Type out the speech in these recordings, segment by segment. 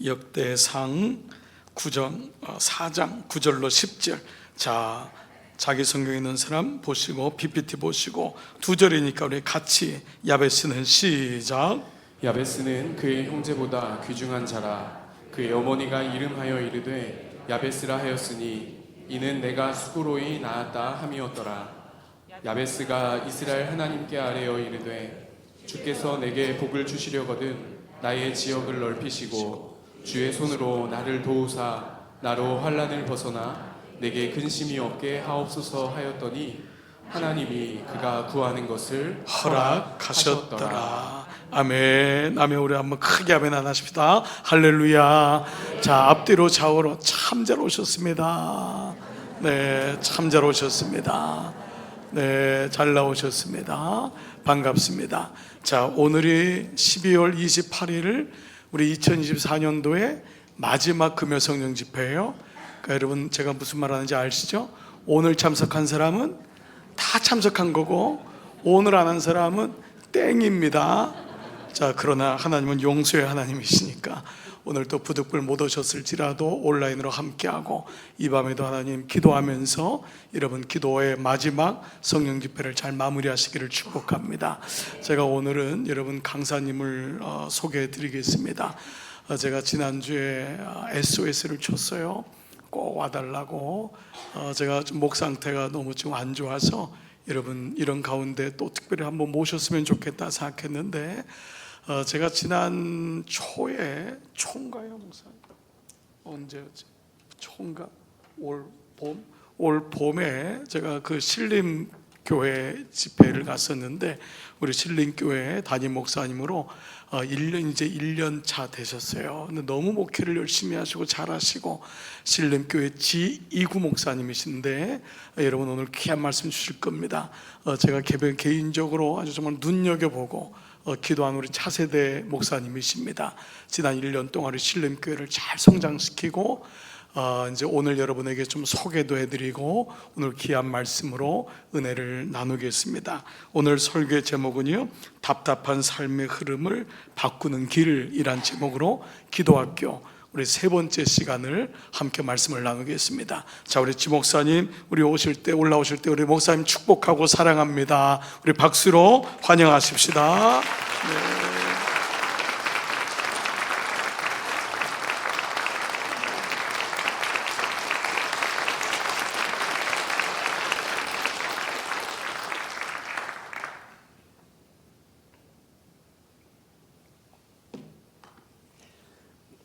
역대상 9장 4장 9절로 10절. 자, 자기 성경에 있는 사람 보시고 PPT 보시고 2절이니까 우리 같이 야베스는 시작. 야베스는 그의 형제보다 귀중한 자라. 그의 어머니가 이름하여 이르되 야베스라 하였으니 이는 내가 수고로이 낳았다 함이었더라. 야베스가 이스라엘 하나님께 아뢰어 이르되 주께서 내게 복을 주시려거든 나의 지역을 넓히시고 주의 손으로 나를 도우사 나로 환난을 벗어나 내게 근심이 없게 하옵소서 하였더니 하나님이 그가 구하는 것을 허락하셨더라. 아멘. 아멘. 우리 한번 크게 아멘 안 하십시다. 할렐루야. 자, 앞뒤로 좌우로 참 잘 오셨습니다. 네, 참 잘 오셨습니다. 네, 잘 나오셨습니다. 반갑습니다. 자, 오늘이 12월 28일 우리 2024년도의 마지막 금요성령 집회예요. 그러니까 여러분 제가 무슨 말 하는지 아시죠? 오늘 참석한 사람은 다 참석한 거고 오늘 안 한 사람은 땡입니다. 자, 그러나 하나님은 용서의 하나님이시니까 오늘 또 부득불 못 오셨을지라도 온라인으로 함께하고 이 밤에도 하나님 기도하면서 여러분 기도의 마지막 성령 집회를 잘 마무리하시기를 축복합니다. 제가 오늘은 여러분 강사님을 소개해 드리겠습니다. 제가 지난주에 SOS를 쳤어요. 꼭 와달라고. 제가 좀 목 상태가 너무 좀 안 좋아서 여러분 이런 가운데 또 특별히 한번 모셨으면 좋겠다 생각했는데 제가 지난 초에 초인가요, 목사님? 언제였지? 초인가? 올 봄에 제가 그 신림교회 집회를 갔었는데 우리 신림교회 담임 목사님으로 1년 차 되셨어요. 근데 너무 목회를 열심히 하시고 잘하시고 신림교회 지이구 목사님이신데 여러분 오늘 귀한 말씀 주실 겁니다. 제가 개인적으로 아주 정말 눈여겨보고 기도한 우리 차세대 목사님이십니다. 지난 1년 동안 우리 신림교회를 잘 성장시키고 이제 오늘 여러분에게 좀 소개도 해드리고 오늘 귀한 말씀으로 은혜를 나누겠습니다. 오늘 설교의 제목은요, 답답한 삶의 흐름을 바꾸는 길이란 제목으로 기도학교 우리 세 번째 시간을 함께 말씀을 나누겠습니다. 자, 우리 지 목사님 우리 올라오실 때 우리 목사님 축복하고 사랑합니다. 우리 박수로 환영하십시다. 네.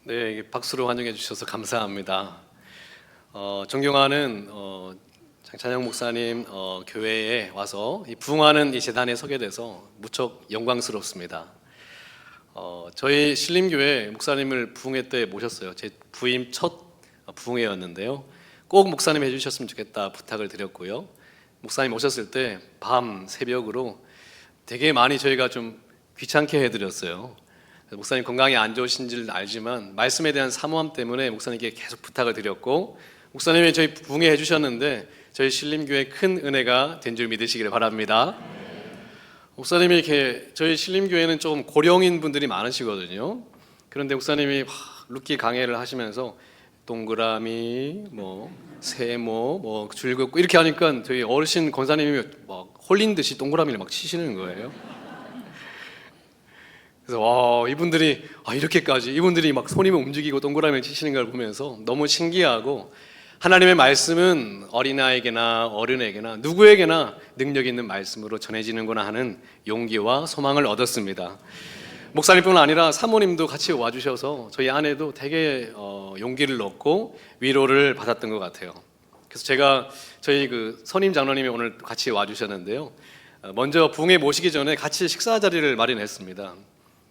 네, 박수로 환영해 주셔서 감사합니다. 존경하는 장찬영 목사님 교회에 와서 이 부흥하는 이 재단에 서게 돼서 무척 영광스럽습니다. 저희 신림교회 목사님을 부흥회 때 모셨어요. 제 부임 첫 부흥회였는데요. 꼭 목사님 해주셨으면 좋겠다 부탁을 드렸고요. 목사님 오셨을 때 밤 새벽으로 되게 많이 저희가 좀 귀찮게 해드렸어요. 목사님 건강이 안 좋으신 줄 알지만 말씀에 대한 사모함 때문에 목사님께 계속 부탁을 드렸고 목사님이 저희 부흥회 해주셨는데 저희 신림교회 큰 은혜가 된 줄 믿으시기를 바랍니다. 목사님이 이렇게 저희 신림교회는 좀 고령인 분들이 많으시거든요. 그런데 목사님이 룻기 강해를 하시면서 동그라미, 세모, 줄긋고 이렇게 하니까 저희 어르신 권사님이 막 홀린 듯이 동그라미를 막 치시는 거예요. 그래서 이분들이 이분들이 막 손이 움직이고 동그라미를 치시는 걸 보면서 너무 신기하고 하나님의 말씀은 어린아이에게나 어른에게나 누구에게나 능력 있는 말씀으로 전해지는구나 하는 용기와 소망을 얻었습니다. 목사님뿐 아니라 사모님도 같이 와주셔서 저희 아내도 되게 용기를 얻고 위로를 받았던 것 같아요. 그래서 제가 저희 그 선임 장로님이 오늘 같이 와주셨는데요. 먼저 부흥회 모시기 전에 같이 식사 자리를 마련했습니다.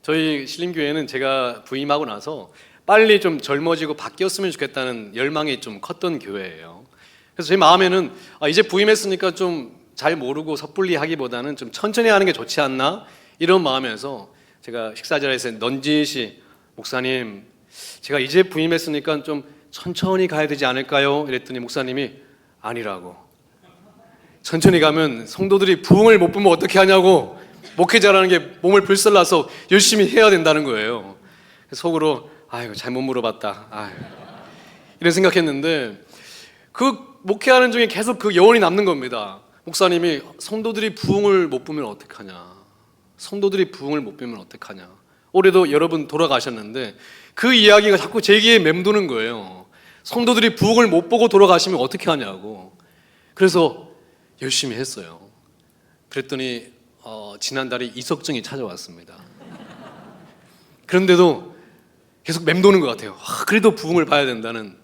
저희 신림교회는 제가 부임하고 나서 빨리 좀 젊어지고 바뀌었으면 좋겠다는 열망이 좀 컸던 교회예요. 그래서 제 마음에는 이제 부임했으니까 좀 잘 모르고 섣불리 하기보다는 좀 천천히 하는 게 좋지 않나 이런 마음에서 제가 식사 자리에서 넌지시 목사님 제가 이제 부임했으니까 좀 천천히 가야 되지 않을까요? 이랬더니 목사님이 아니라고. 천천히 가면 성도들이 부흥을 못 보면 어떻게 하냐고. 목회자라는 게 몸을 불살라서 열심히 해야 된다는 거예요. 속으로 아이고 잘못 물어봤다. 아이고. 이런 생각했는데 그 목회하는 중에 계속 그 여운이 남는 겁니다. 목사님이 성도들이 부흥을 못 보면 어떡하냐. 성도들이 부흥을 못 보면 어떡하냐. 올해도 여러분 돌아가셨는데 그 이야기가 자꾸 제 귀에 맴도는 거예요. 성도들이 부흥을 못 보고 돌아가시면 어떻게 하냐고. 그래서 열심히 했어요. 그랬더니 지난달에 이석증이 찾아왔습니다. 그런데도 계속 맴도는 것 같아요. 그래도 부흥을 봐야 된다는.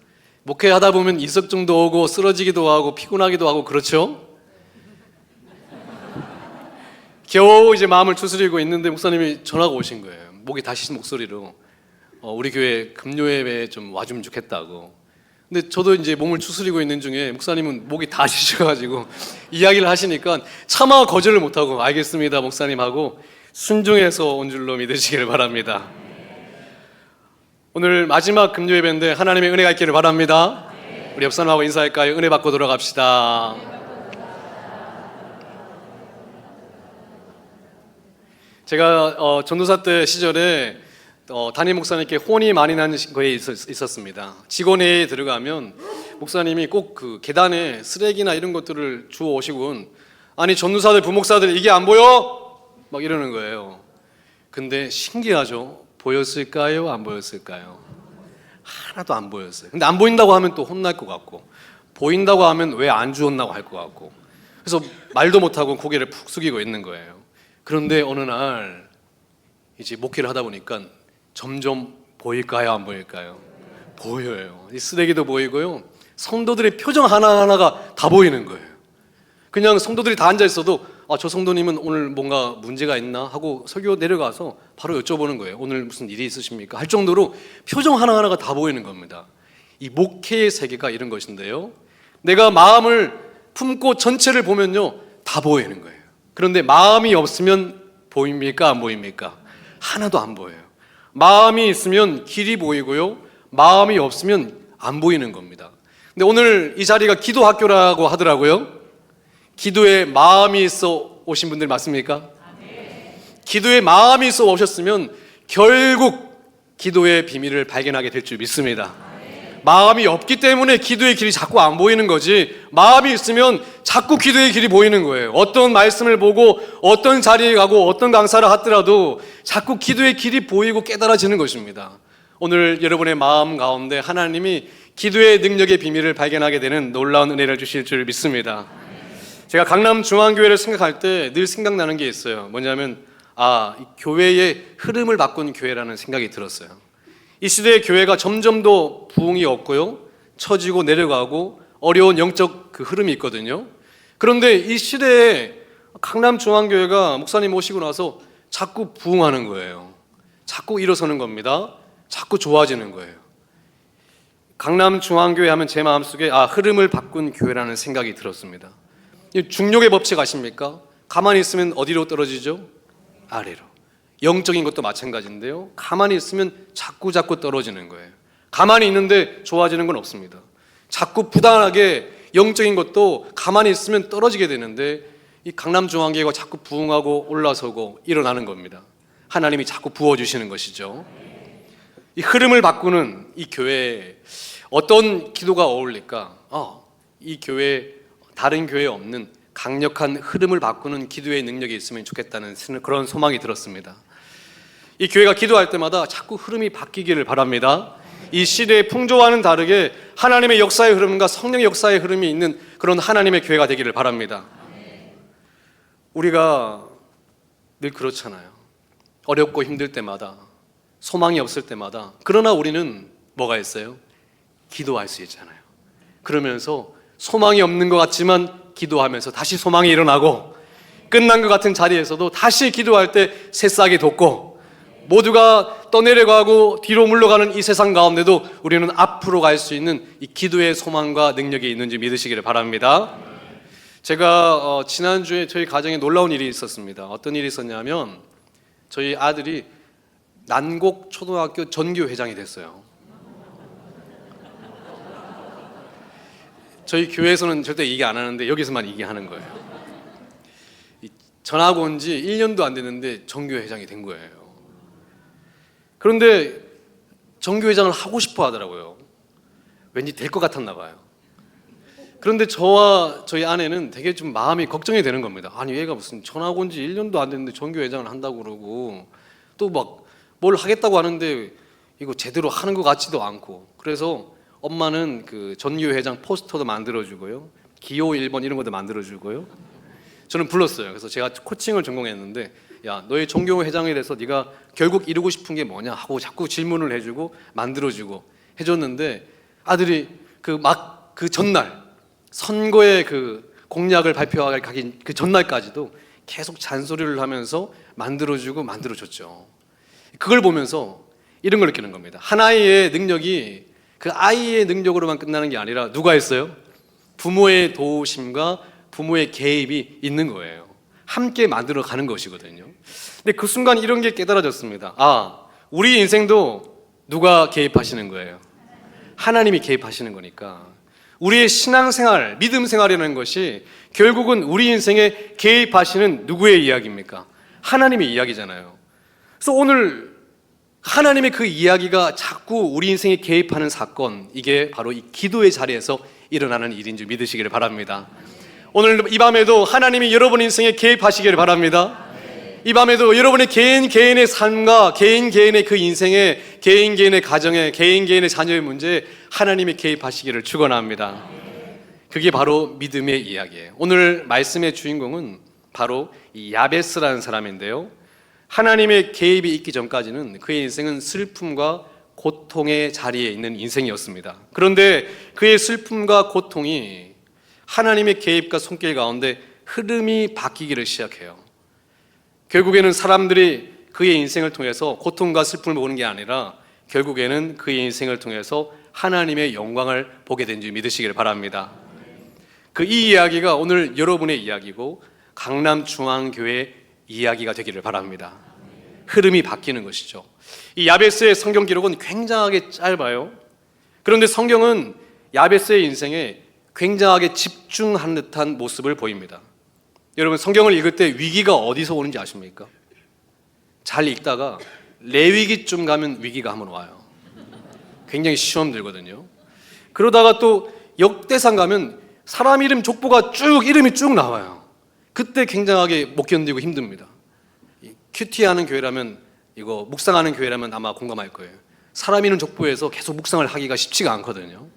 목회하다 보면 이석증도 오고 쓰러지기도 하고 피곤하기도 하고 그렇죠? 겨우 이제 마음을 추스리고 있는데 목사님이 전화가 오신 거예요. 목이 다신 목소리로 우리 교회 금요예배에 좀 와주면 좋겠다고. 근데 저도 이제 몸을 추스리고 있는 중에 목사님은 목이 다시셔가지고 이야기를 하시니까 차마 거절을 못하고 알겠습니다 목사님 하고 순종해서 온 줄로 믿으시기를 바랍니다. 오늘 마지막 금요예배인데 하나님의 은혜가 있기를 바랍니다. 우리 옆 사람하고 인사할까요? 은혜 받고 돌아갑시다. 제가 전도사 때 시절에 담임 목사님께 혼이 많이 나는 거에 있었습니다. 직원회에 들어가면 목사님이 꼭 그 계단에 쓰레기나 이런 것들을 주워 오시곤 아니 전도사들 부목사들 이게 안 보여? 막 이러는 거예요. 근데 신기하죠. 보였을까요? 안 보였을까요? 하나도 안 보였어요. 근데 안 보인다고 하면 또 혼날 것 같고 보인다고 하면 왜 안 주웠나고 할 것 같고 그래서 말도 못하고 고개를 푹 숙이고 있는 거예요. 그런데 어느 날 이제 목회를 하다 보니까 점점 보일까요? 안 보일까요? 보여요. 이 쓰레기도 보이고요. 성도들의 표정 하나하나가 다 보이는 거예요. 그냥 성도들이 다 앉아 있어도 저 성도님은 오늘 뭔가 문제가 있나 하고 설교 내려가서 바로 여쭤보는 거예요. 오늘 무슨 일이 있으십니까? 할 정도로 표정 하나하나가 다 보이는 겁니다. 이 목회의 세계가 이런 것인데요. 내가 마음을 품고 전체를 보면요. 다 보이는 거예요. 그런데 마음이 없으면 보입니까? 안 보입니까? 하나도 안 보여요. 마음이 있으면 길이 보이고요. 마음이 없으면 안 보이는 겁니다. 근데 오늘 이 자리가 기도 학교라고 하더라고요. 기도에 마음이 있어 오신 분들 맞습니까? 기도에 마음이 있어 오셨으면 결국 기도의 비밀을 발견하게 될 줄 믿습니다. 마음이 없기 때문에 기도의 길이 자꾸 안 보이는 거지 마음이 있으면 자꾸 기도의 길이 보이는 거예요. 어떤 말씀을 보고 어떤 자리에 가고 어떤 강사를 하더라도 자꾸 기도의 길이 보이고 깨달아지는 것입니다. 오늘 여러분의 마음 가운데 하나님이 기도의 능력의 비밀을 발견하게 되는 놀라운 은혜를 주실 줄 믿습니다. 제가 강남 중앙교회를 생각할 때 늘 생각나는 게 있어요. 뭐냐면 이 교회의 흐름을 바꾼 교회라는 생각이 들었어요. 이 시대의 교회가 점점 더 부흥이 없고요. 처지고 내려가고 어려운 영적 그 흐름이 있거든요. 그런데 이 시대에 강남중앙교회가 목사님 모시고 나서 자꾸 부흥하는 거예요. 자꾸 일어서는 겁니다. 자꾸 좋아지는 거예요. 강남중앙교회 하면 제 마음속에 흐름을 바꾼 교회라는 생각이 들었습니다. 중력의 법칙 아십니까? 가만히 있으면 어디로 떨어지죠? 아래로. 영적인 것도 마찬가지인데요. 가만히 있으면 자꾸 떨어지는 거예요. 가만히 있는데 좋아지는 건 없습니다. 자꾸 부단하게 영적인 것도 가만히 있으면 떨어지게 되는데 이 강남중앙교회가 자꾸 부흥하고 올라서고 일어나는 겁니다. 하나님이 자꾸 부어주시는 것이죠. 이 흐름을 바꾸는 이 교회에 어떤 기도가 어울릴까? 이 교회에 다른 교회에 없는 강력한 흐름을 바꾸는 기도의 능력이 있으면 좋겠다는 그런 소망이 들었습니다. 이 교회가 기도할 때마다 자꾸 흐름이 바뀌기를 바랍니다. 이 시대의 풍조와는 다르게 하나님의 역사의 흐름과 성령의 역사의 흐름이 있는 그런 하나님의 교회가 되기를 바랍니다. 우리가 늘 그렇잖아요. 어렵고 힘들 때마다 소망이 없을 때마다 그러나 우리는 뭐가 있어요? 기도할 수 있잖아요. 그러면서 소망이 없는 것 같지만 기도하면서 다시 소망이 일어나고 끝난 것 같은 자리에서도 다시 기도할 때 새싹이 돋고 모두가 떠내려가고 뒤로 물러가는 이 세상 가운데도 우리는 앞으로 갈 수 있는 이 기도의 소망과 능력이 있는지 믿으시기를 바랍니다. 제가 지난주에 저희 가정에 놀라운 일이 있었습니다. 어떤 일이 있었냐면 저희 아들이 난곡 초등학교 전교회장이 됐어요. 저희 교회에서는 절대 얘기 안 하는데 여기서만 얘기하는 거예요. 전학 온 지 1년도 안 됐는데 전교회장이 된 거예요. 그런데 정교회장을 하고 싶어 하더라고요. 왠지 될 것 같았나 봐요. 그런데 저와 저희 아내는 되게 좀 마음이 걱정이 되는 겁니다. 아니 얘가 무슨 전학 온 지 1년도 안 됐는데 정교회장을 한다고 그러고 또 막 뭘 하겠다고 하는데 이거 제대로 하는 것 같지도 않고. 그래서 엄마는 그 전교회장 포스터도 만들어주고요, 기호 1번 이런 것도 만들어주고요. 저는 불렀어요. 그래서 제가 코칭을 전공했는데, 야 너의 종교회장에 대해서 네가 결국 이루고 싶은 게 뭐냐 하고 자꾸 질문을 해주고 만들어주고 해줬는데, 아들이 그 전날 선거의 그 공약을 발표하기 가기 그 전날까지도 계속 잔소리를 하면서 만들어주고 만들어줬죠. 그걸 보면서 이런 걸 느끼는 겁니다. 한 아이의 능력이 그 아이의 능력으로만 끝나는 게 아니라 누가 했어요? 부모의 도우심과 부모의 개입이 있는 거예요. 함께 만들어 가는 것이거든요. 근데 그 순간 이런 게 깨달아졌습니다. 아, 우리 인생도 누가 개입하시는 거예요? 하나님이 개입하시는 거니까. 우리의 신앙생활, 믿음 생활이라는 것이 결국은 우리 인생에 개입하시는 누구의 이야기입니까? 하나님의 이야기잖아요. 그래서 오늘 하나님의 그 이야기가 자꾸 우리 인생에 개입하는 사건, 이게 바로 이 기도의 자리에서 일어나는 일인 줄 믿으시기를 바랍니다. 오늘 이 밤에도 하나님이 여러분 인생에 개입하시기를 바랍니다. 이 밤에도 여러분의 개인의 삶과 개인의 그 인생에, 개인의 가정에, 개인의 자녀의 문제에 하나님이 개입하시기를 축원합니다. 그게 바로 믿음의 이야기예요. 오늘 말씀의 주인공은 바로 이 야베스라는 사람인데요, 하나님의 개입이 있기 전까지는 그의 인생은 슬픔과 고통의 자리에 있는 인생이었습니다. 그런데 그의 슬픔과 고통이 하나님의 개입과 손길 가운데 흐름이 바뀌기를 시작해요. 결국에는 사람들이 그의 인생을 통해서 고통과 슬픔을 보는 게 아니라 결국에는 그의 인생을 통해서 하나님의 영광을 보게 된 줄 믿으시기를 바랍니다. 이 이야기가 오늘 여러분의 이야기고 강남중앙교회 이야기가 되기를 바랍니다. 흐름이 바뀌는 것이죠. 이 야베스의 성경 기록은 굉장하게 짧아요. 그런데 성경은 야베스의 인생에 굉장하게 집중한 듯한 모습을 보입니다. 여러분, 성경을 읽을 때 위기가 어디서 오는지 아십니까? 잘 읽다가 레위기쯤 가면 위기가 한번 와요. 굉장히 시험 들거든요. 그러다가 또 역대상 가면 사람 이름 족보가 이름이 쭉 나와요. 그때 굉장하게 못 견디고 힘듭니다. 큐티하는 교회라면, 이거 묵상하는 교회라면 아마 공감할 거예요. 사람 이름 족보에서 계속 묵상을 하기가 쉽지가 않거든요.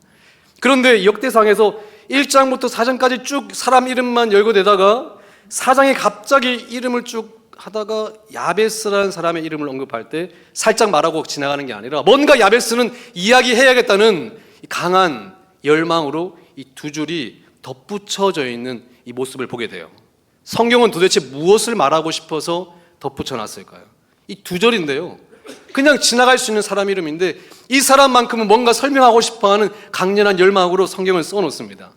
그런데 역대상에서 1장부터 4장까지 쭉 사람 이름만 열거되다가 4장에 갑자기 이름을 쭉 하다가 야베스라는 사람의 이름을 언급할 때 살짝 말하고 지나가는 게 아니라 뭔가 야베스는 이야기해야겠다는 강한 열망으로 이 두 줄이 덧붙여져 있는 이 모습을 보게 돼요. 성경은 도대체 무엇을 말하고 싶어서 덧붙여 놨을까요? 이 두 절인데요, 그냥 지나갈 수 있는 사람 이름인데 이 사람만큼은 뭔가 설명하고 싶어하는 강렬한 열망으로 성경을 써놓습니다.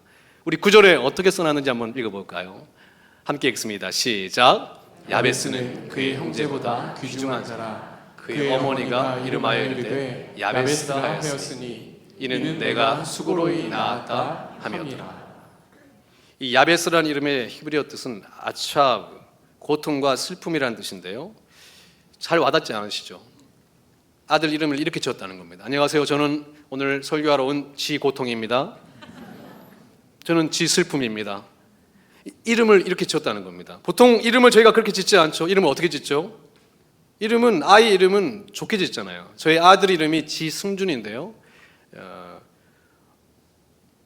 우리 9절에 어떻게 써놨는지 한번 읽어볼까요? 함께 읽습니다. 시작. 야베스는 그의 형제보다 귀중한 자라. 그의 어머니가 이름하여 이르되 야베스라 하였으니 이는 내가 수고로이 낳았다 함이라. 이 야베스라는 이름의 히브리어 뜻은 아차, 고통과 슬픔이라는 뜻인데요, 잘 와닿지 않으시죠? 아들 이름을 이렇게 지었다는 겁니다. 안녕하세요, 저는 오늘 설교하러 온 지고통입니다. 저는 지슬픔입니다. 이름을 이렇게 지었다는 겁니다. 보통 이름을 저희가 그렇게 짓지 않죠. 이름을 어떻게 짓죠? 아이 이름은 좋게 짓잖아요. 저희 아들 이름이 지승준인데요,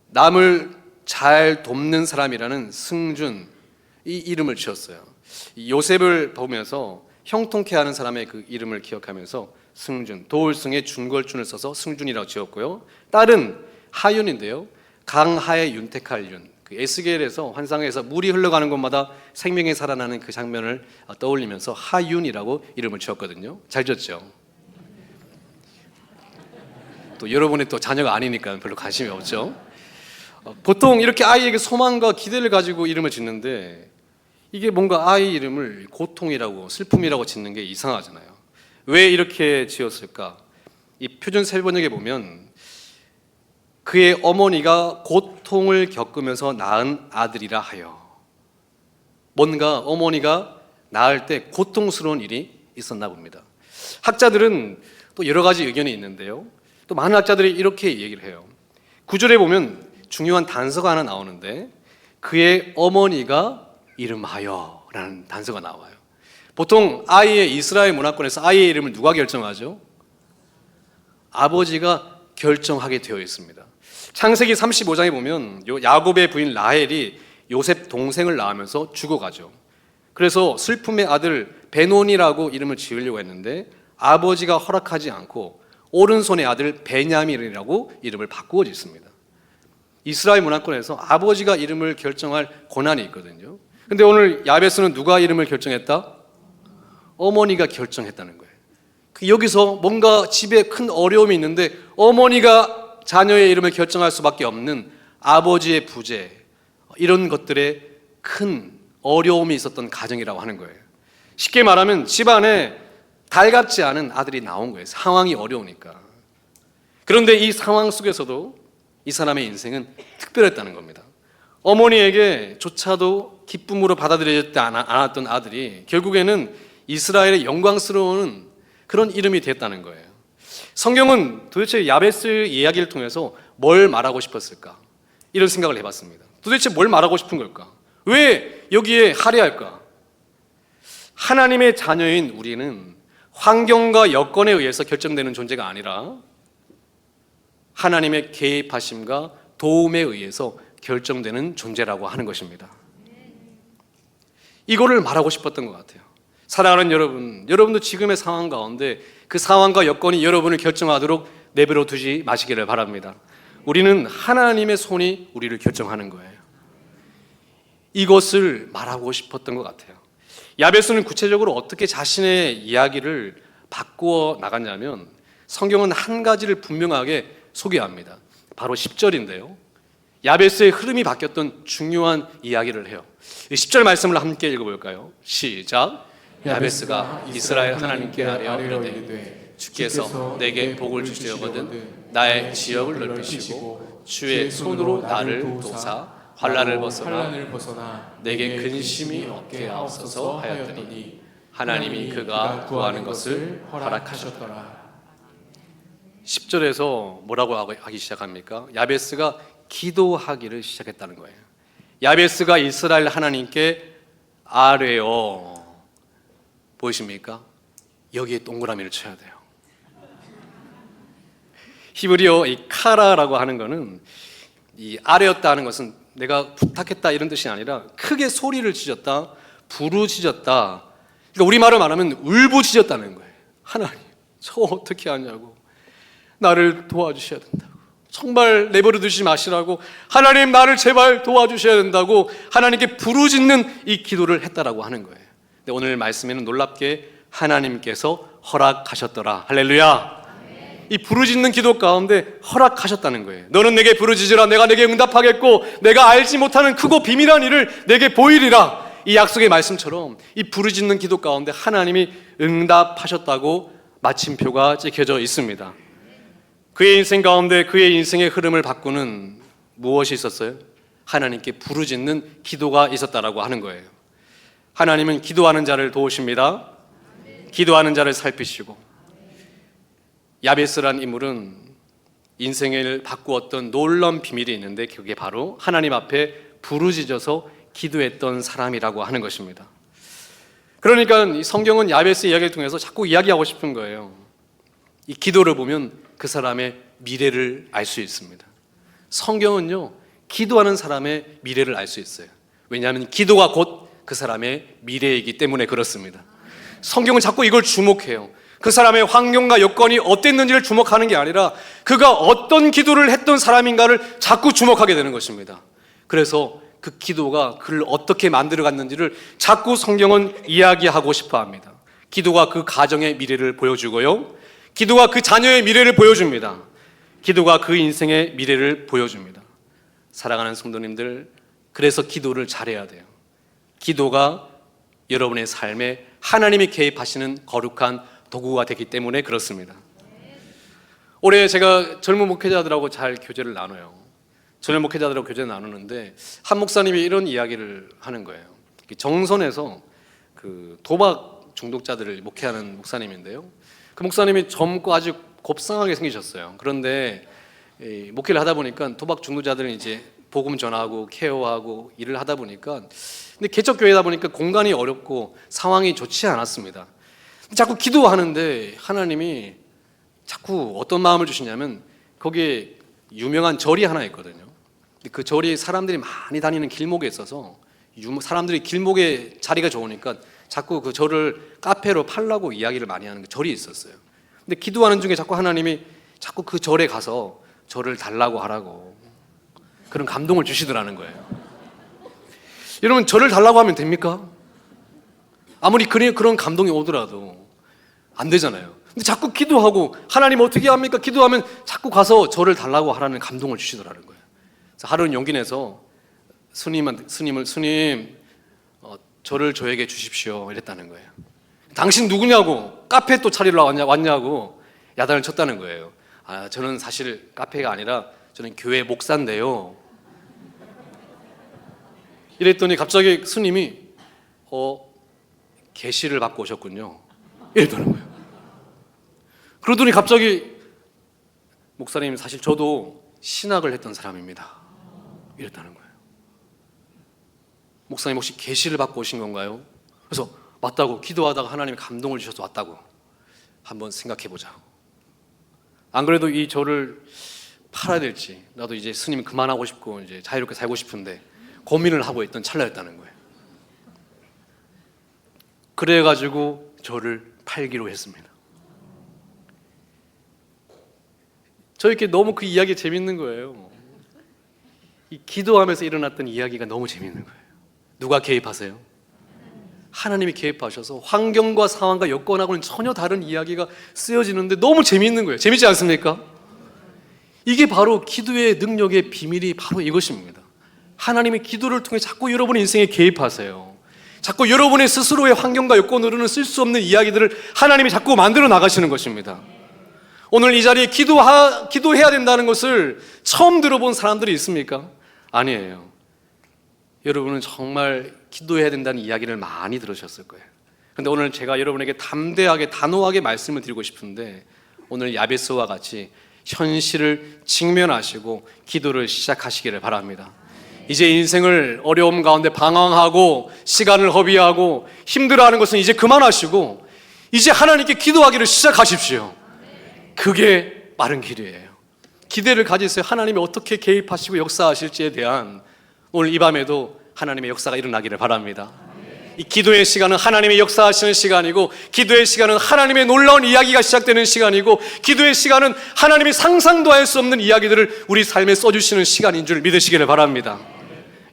남을 잘 돕는 사람이라는 승준, 이 이름을 지었어요. 요셉을 보면서 형통케 하는 사람의 그 이름을 기억하면서 승준, 도울승의 준걸준을 써서 승준이라고 지었고요. 딸은 하윤인데요, 강하의 윤택할 윤, 그 에스겔에서 환상에서 물이 흘러가는 곳마다 생명이 살아나는 그 장면을 떠올리면서 하윤이라고 이름을 지었거든요. 잘 지었죠? 또 여러분의 또 자녀가 아니니까 별로 관심이 없죠. 보통 이렇게 아이에게 소망과 기대를 가지고 이름을 짓는데 이게 뭔가 아이 이름을 고통이라고 슬픔이라고 짓는 게 이상하잖아요. 왜 이렇게 지었을까? 이 표준 세번역에 보면 그의 어머니가 고통을 겪으면서 낳은 아들이라 하여, 뭔가 어머니가 낳을 때 고통스러운 일이 있었나 봅니다. 학자들은 또 여러 가지 의견이 있는데요. 또 많은 학자들이 이렇게 얘기를 해요. 9절에 보면 중요한 단서가 하나 나오는데 그의 어머니가 이름하여라는 단서가 나와요. 보통 아이의 이스라엘 문화권에서 아이의 이름을 누가 결정하죠? 아버지가 결정하게 되어 있습니다. 창세기 35장에 보면 야곱의 부인 라헬이 요셉 동생을 낳으면서 죽어가죠. 그래서 슬픔의 아들 베논이라고 이름을 지으려고 했는데 아버지가 허락하지 않고 오른손의 아들 베냐민이라고 이름을 바꾸어 짓습니다. 이스라엘 문화권에서 아버지가 이름을 결정할 권한이 있거든요. 근데 오늘 야베스는 누가 이름을 결정했다? 어머니가 결정했다는 거예요. 여기서 뭔가 집에 큰 어려움이 있는데 어머니가 자녀의 이름을 결정할 수밖에 없는 아버지의 부재, 이런 것들에 큰 어려움이 있었던 가정이라고 하는 거예요. 쉽게 말하면 집안에 달갑지 않은 아들이 나온 거예요. 상황이 어려우니까. 그런데 이 상황 속에서도 이 사람의 인생은 특별했다는 겁니다. 어머니에게 조차도 기쁨으로 받아들여지지 않았던 아들이 결국에는 이스라엘의 영광스러운 그런 이름이 됐다는 거예요. 성경은 도대체 야베스 이야기를 통해서 뭘 말하고 싶었을까? 이런 생각을 해봤습니다. 도대체 뭘 말하고 싶은 걸까? 왜 여기에 할애할까? 하나님의 자녀인 우리는 환경과 여건에 의해서 결정되는 존재가 아니라 하나님의 개입하심과 도움에 의해서 결정되는 존재라고 하는 것입니다. 이거를 말하고 싶었던 것 같아요. 사랑하는 여러분, 여러분도 지금의 상황 가운데 그 상황과 여건이 여러분을 결정하도록 내버려 두지 마시기를 바랍니다. 우리는 하나님의 손이 우리를 결정하는 거예요. 이것을 말하고 싶었던 것 같아요. 야베스는 구체적으로 어떻게 자신의 이야기를 바꾸어 나갔냐면 성경은 한 가지를 분명하게 소개합니다. 바로 10절인데요. 야베스의 흐름이 바뀌었던 중요한 이야기를 해요. 10절 말씀을 함께 읽어볼까요? 시작. 야베스가 이스라엘 하나님께 아뢰어 이르되 주께서 내게 복을 주시려거든 나의 지역을 넓히시고 주의 손으로 나를 도우사 환난을 벗어나 내게 근심이 없게 하옵소서 하였더니 하나님이 그가 구하는 것을 허락하셨더라. 10절에서 뭐라고 하기 시작합니까? 야베스가 기도하기를 시작했다는 거예요. 야베스가 이스라엘 하나님께 아뢰어, 보이십니까? 여기에 동그라미를 쳐야 돼요. 히브리어 이 카라라고 하는 거는 이 아뢰었다 하는 것은 내가 부탁했다 이런 뜻이 아니라 크게 소리를 지졌다, 부르짖었다. 그러니까 우리말로 말하면 울부짖었다는 거예요. 하나님, 저 어떻게 하냐고. 나를 도와주셔야 된다고. 정말 내버려 두지 마시라고. 하나님, 나를 제발 도와주셔야 된다고 하나님께 부르짖는 이 기도를 했다라고 하는 거예요. 근데 오늘 말씀에는 놀랍게 하나님께서 허락하셨더라. 할렐루야. 이 부르짖는 기도 가운데 허락하셨다는 거예요. 너는 내게 부르짖으라. 내가 내게 응답하겠고 내가 알지 못하는 크고 비밀한 일을 내게 보이리라. 이 약속의 말씀처럼 이 부르짖는 기도 가운데 하나님이 응답하셨다고 마침표가 찍혀져 있습니다. 그의 인생 가운데 그의 인생의 흐름을 바꾸는 무엇이 있었어요? 하나님께 부르짖는 기도가 있었다라고 하는 거예요. 하나님은 기도하는 자를 도우십니다. 기도하는 자를 살피시고, 야베스란 인물은 인생을 바꾸었던 놀라운 비밀이 있는데 그게 바로 하나님 앞에 부르짖어서 기도했던 사람이라고 하는 것입니다. 그러니까 이 성경은 야베스 이야기를 통해서 자꾸 이야기하고 싶은 거예요. 이 기도를 보면 그 사람의 미래를 알 수 있습니다. 성경은요, 기도하는 사람의 미래를 알 수 있어요. 왜냐하면 기도가 곧 그 사람의 미래이기 때문에 그렇습니다. 성경은 자꾸 이걸 주목해요. 그 사람의 환경과 여건이 어땠는지를 주목하는 게 아니라 그가 어떤 기도를 했던 사람인가를 자꾸 주목하게 되는 것입니다. 그래서 그 기도가 그를 어떻게 만들어갔는지를 자꾸 성경은 이야기하고 싶어 합니다. 기도가 그 가정의 미래를 보여주고요, 기도가 그 자녀의 미래를 보여줍니다. 기도가 그 인생의 미래를 보여줍니다. 사랑하는 성도님들, 그래서 기도를 잘해야 돼요. 기도가 여러분의 삶에 하나님이 개입하시는 거룩한 도구가 되기 때문에 그렇습니다. 올해 제가 젊은 목회자들하고 잘 교제를 나눠요. 젊은 목회자들하고 교제를 나누는데 한 목사님이 이런 이야기를 하는 거예요. 정선에서 그 도박 중독자들을 목회하는 목사님인데요. 그 목사님이 젊고 아주 곱상하게 생기셨어요. 그런데 목회를 하다 보니까 도박 중독자들은 이제 복음 전하고 케어하고 일을 하다 보니까, 근데 개척교회다 보니까 공간이 어렵고 상황이 좋지 않았습니다. 자꾸 기도하는데 하나님이 자꾸 어떤 마음을 주시냐면, 거기에 유명한 절이 하나 있거든요. 그 절이 사람들이 많이 다니는 길목에 있어서 사람들이 길목에 자리가 좋으니까 자꾸 그 절을 카페로 팔라고 이야기를 많이 하는 그 절이 있었어요. 근데 기도하는 중에 자꾸 하나님이 자꾸 그 절에 가서 절을 달라고 하라고 그런 감동을 주시더라는 거예요. 여러분, 절을 달라고 하면 됩니까? 아무리 그런 감동이 오더라도 안 되잖아요. 근데 자꾸 기도하고, 하나님 어떻게 합니까? 기도하면 자꾸 가서 절을 달라고 하라는 감동을 주시더라는 거예요. 그래서 하루는 용기 내서 스님, 저를 저에게 주십시오 이랬다는 거예요. 당신 누구냐고, 카페 또 차리러 왔냐고 야단을 쳤다는 거예요. 저는 사실 카페가 아니라 저는 교회 목사인데요. 이랬더니 갑자기 스님이 계시를 받고 오셨군요 이랬다는 거예요. 그러더니 갑자기 목사님, 사실 저도 신학을 했던 사람입니다 이랬다는 거예요. 목사님, 혹시 계시를 받고 오신 건가요? 그래서 맞다고, 기도하다가 하나님이 감동을 주셔서 왔다고. 한번 생각해 보자. 안 그래도 이 절을 팔아야 될지, 나도 이제 스님 그만하고 싶고 이제 자유롭게 살고 싶은데 고민을 하고 있던 찰나였다는 거예요. 그래가지고 절을 팔기로 했습니다. 저에게 너무 그 이야기 재밌는 거예요. 이 기도하면서 일어났던 이야기가 너무 재밌는 거예요. 누가 개입하세요? 하나님이 개입하셔서 환경과 상황과 여건하고는 전혀 다른 이야기가 쓰여지는데 너무 재미있는 거예요. 재밌지 않습니까? 이게 바로 기도의 능력의 비밀이 바로 이것입니다. 하나님이 기도를 통해 자꾸 여러분의 인생에 개입하세요. 자꾸 여러분의 스스로의 환경과 여건으로는 쓸 수 없는 이야기들을 하나님이 자꾸 만들어 나가시는 것입니다. 오늘 이 자리에 기도해야 된다는 것을 처음 들어본 사람들이 있습니까? 아니에요. 여러분은 정말 기도해야 된다는 이야기를 많이 들으셨을 거예요. 그런데 오늘 제가 여러분에게 담대하게 단호하게 말씀을 드리고 싶은데, 오늘 야베스와 같이 현실을 직면하시고 기도를 시작하시기를 바랍니다. 이제 인생을 어려움 가운데 방황하고 시간을 허비하고 힘들어하는 것은 이제 그만하시고 이제 하나님께 기도하기를 시작하십시오. 그게 빠른 길이에요. 기대를 가지세요. 하나님이 어떻게 개입하시고 역사하실지에 대한, 오늘 이 밤에도 하나님의 역사가 일어나기를 바랍니다. 이 기도의 시간은 하나님의 역사하시는 시간이고, 기도의 시간은 하나님의 놀라운 이야기가 시작되는 시간이고, 기도의 시간은 하나님이 상상도 할 수 없는 이야기들을 우리 삶에 써주시는 시간인 줄 믿으시기를 바랍니다.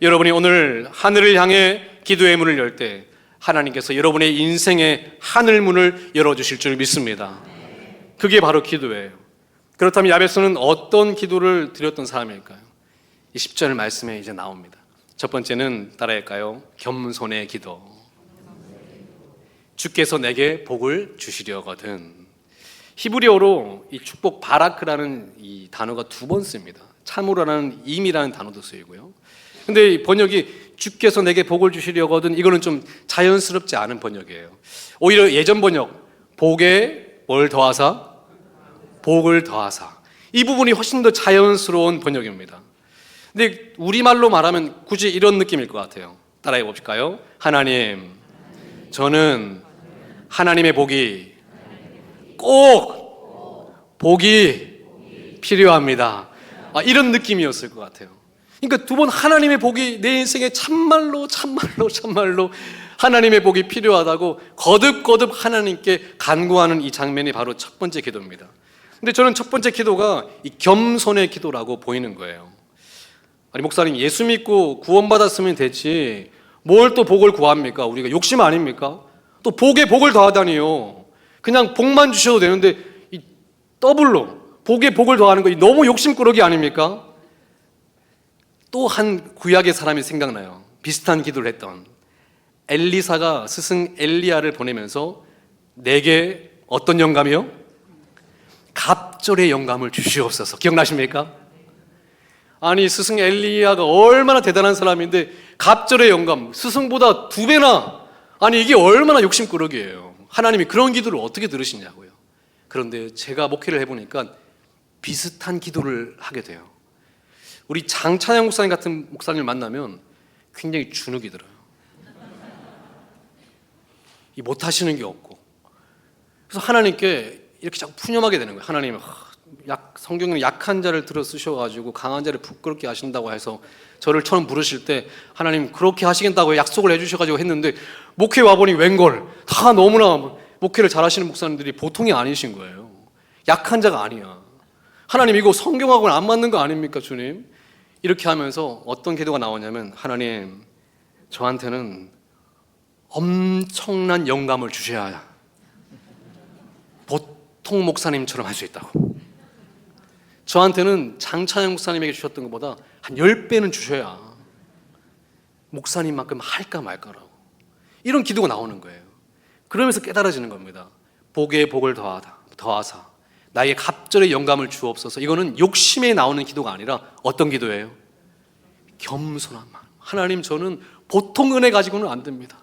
여러분이 오늘 하늘을 향해 기도의 문을 열 때 하나님께서 여러분의 인생의 하늘 문을 열어주실 줄 믿습니다. 그게 바로 기도예요. 그렇다면 야베스는 어떤 기도를 드렸던 사람일까요? 이 10절 말씀에 이제 나옵니다. 첫 번째는 따라할까요? 겸손의 기도. 주께서 내게 복을 주시려거든. 히브리어로 이 축복 바라크라는 이 단어가 2번 씁니다. 참으로라는 임이라는 단어도 쓰이고요. 근데 번역이 주께서 내게 복을 주시려거든, 이거는 좀 자연스럽지 않은 번역이에요. 오히려 예전 번역, 복에 뭘 더하사? 복을 더하사. 이 부분이 훨씬 더 자연스러운 번역입니다. 근데 우리말로 말하면 굳이 이런 느낌일 것 같아요. 따라해 봅시까요? 하나님, 저는 하나님의 복이 꼭 복이 필요합니다. 이런 느낌이었을 것 같아요. 그러니까 2번 하나님의 복이 내 인생에 참말로 하나님의 복이 필요하다고 거듭거듭 하나님께 간구하는 이 장면이 바로 첫 번째 기도입니다. 근데 저는 첫 번째 기도가 이 겸손의 기도라고 보이는 거예요. 아니, 목사님, 예수 믿고 구원받았으면 됐지 뭘 또 복을 구합니까? 우리가 욕심 아닙니까? 또 복에 복을 더하다니요. 그냥 복만 주셔도 되는데 이 더블로 복에 복을 더하는 거 너무 욕심꾸러기 아닙니까? 또 한 구약의 사람이 생각나요. 비슷한 기도를 했던 엘리사가 스승 엘리야를 보내면서 내게 어떤 영감이요? 갑절의 영감을 주시옵소서. 기억나십니까? 아니, 스승 엘리야가 얼마나 대단한 사람인데 갑절의 영감, 스승보다 2배나, 아니 이게 얼마나 욕심꾸러기예요. 하나님이 그런 기도를 어떻게 들으시냐고요. 그런데 제가 목회를 해보니까 비슷한 기도를 하게 돼요. 우리 장찬영 목사님 같은 목사님을 만나면 굉장히 주눅이 들어요. 이 못하시는 게 없고. 그래서 하나님께 이렇게 자꾸 푸념하게 되는 거예요. 하나님, 성경에는 약한 자를 들어 쓰셔가지고 강한 자를 부끄럽게 하신다고 해서 저를 처음 부르실 때 하나님 그렇게 하시겠다고 약속을 해주셔가지고 했는데 목회 와보니 웬걸 다 너무나 목회를 잘하시는 목사님들이 보통이 아니신 거예요. 약한 자가 아니야. 하나님 이거 성경하고는 안 맞는 거 아닙니까 주님? 이렇게 하면서 어떤 기도가 나오냐면 하나님 저한테는 엄청난 영감을 주셔야 보통 목사님처럼 할 수 있다고. 저한테는 장찬영 목사님에게 주셨던 것보다 한 10배는 주셔야 목사님만큼 할까 말까라고. 이런 기도가 나오는 거예요. 그러면서 깨달아지는 겁니다. 복에 복을 더하사 나에게 갑절의 영감을 주옵소서. 이거는 욕심에 나오는 기도가 아니라 어떤 기도예요? 겸손한 마음. 하나님 저는 보통 은혜 가지고는 안 됩니다.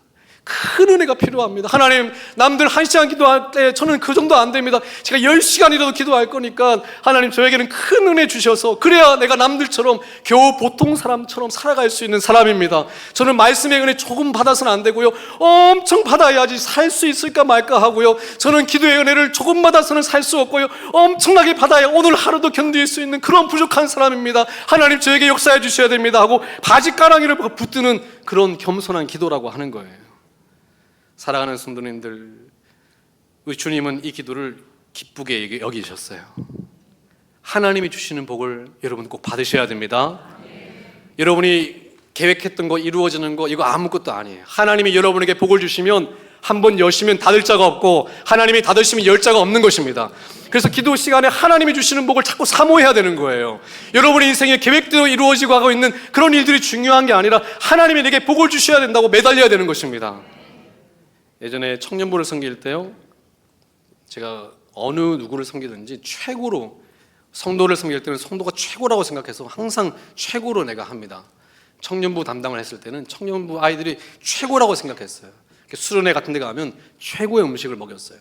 큰 은혜가 필요합니다. 하나님 남들 1시간 기도할 때 저는 그 정도 안 됩니다. 제가 10시간이라도 기도할 거니까 하나님 저에게는 큰 은혜 주셔서 그래야 내가 남들처럼 겨우 보통 사람처럼 살아갈 수 있는 사람입니다. 저는 말씀의 은혜 조금 받아서는 안 되고요. 엄청 받아야지 살 수 있을까 말까 하고요. 저는 기도의 은혜를 조금 받아서는 살 수 없고요. 엄청나게 받아야 오늘 하루도 견딜 수 있는 그런 부족한 사람입니다. 하나님 저에게 역사해 주셔야 됩니다 하고 바지가랑이를 붙드는 그런 겸손한 기도라고 하는 거예요. 사랑하는 성도님들, 우리 주님은 이 기도를 기쁘게 여기셨어요. 하나님이 주시는 복을 여러분 꼭 받으셔야 됩니다. 여러분이 계획했던 거 이루어지는 거 이거 아무것도 아니에요. 하나님이 여러분에게 복을 주시면 한 번 여시면 닫을 자가 없고 하나님이 닫으시면 열 자가 없는 것입니다. 그래서 기도 시간에 하나님이 주시는 복을 자꾸 사모해야 되는 거예요. 여러분의 인생에 계획대로 이루어지고 하고 있는 그런 일들이 중요한 게 아니라 하나님이 내게 복을 주셔야 된다고 매달려야 되는 것입니다. 예전에 청년부를 섬길 때요, 제가 어느 누구를 섬기든지 최고로, 성도를 섬길 때는 성도가 최고라고 생각해서 항상 최고로 내가 합니다. 청년부 담당을 했을 때는 청년부 아이들이 최고라고 생각했어요. 수련회 같은 데 가면 최고의 음식을 먹였어요.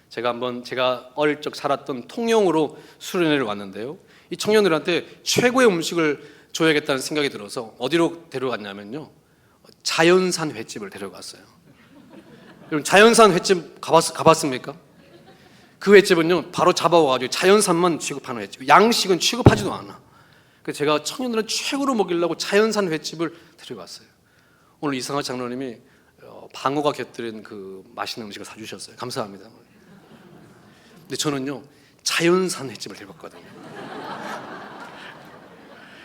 제가 어릴 적 살았던 통영으로 수련회를 왔는데요, 이 청년들한테 최고의 음식을 줘야겠다는 생각이 들어서 어디로 데려갔냐면요, 자연산 횟집을 데려갔어요. 여러분 자연산 횟집 가봤습니까? 그 횟집은요 바로 잡아와가지고 자연산만 취급하는 횟집, 양식은 취급하지도 않아. 그래서 제가 청년들은 최고로 먹이려고 자연산 횟집을 데려갔어요. 오늘 이상화 장로님이 방어가 곁들인 그 맛있는 음식을 사주셨어요. 감사합니다. 근데 저는요 자연산 횟집을 데려갔거든요.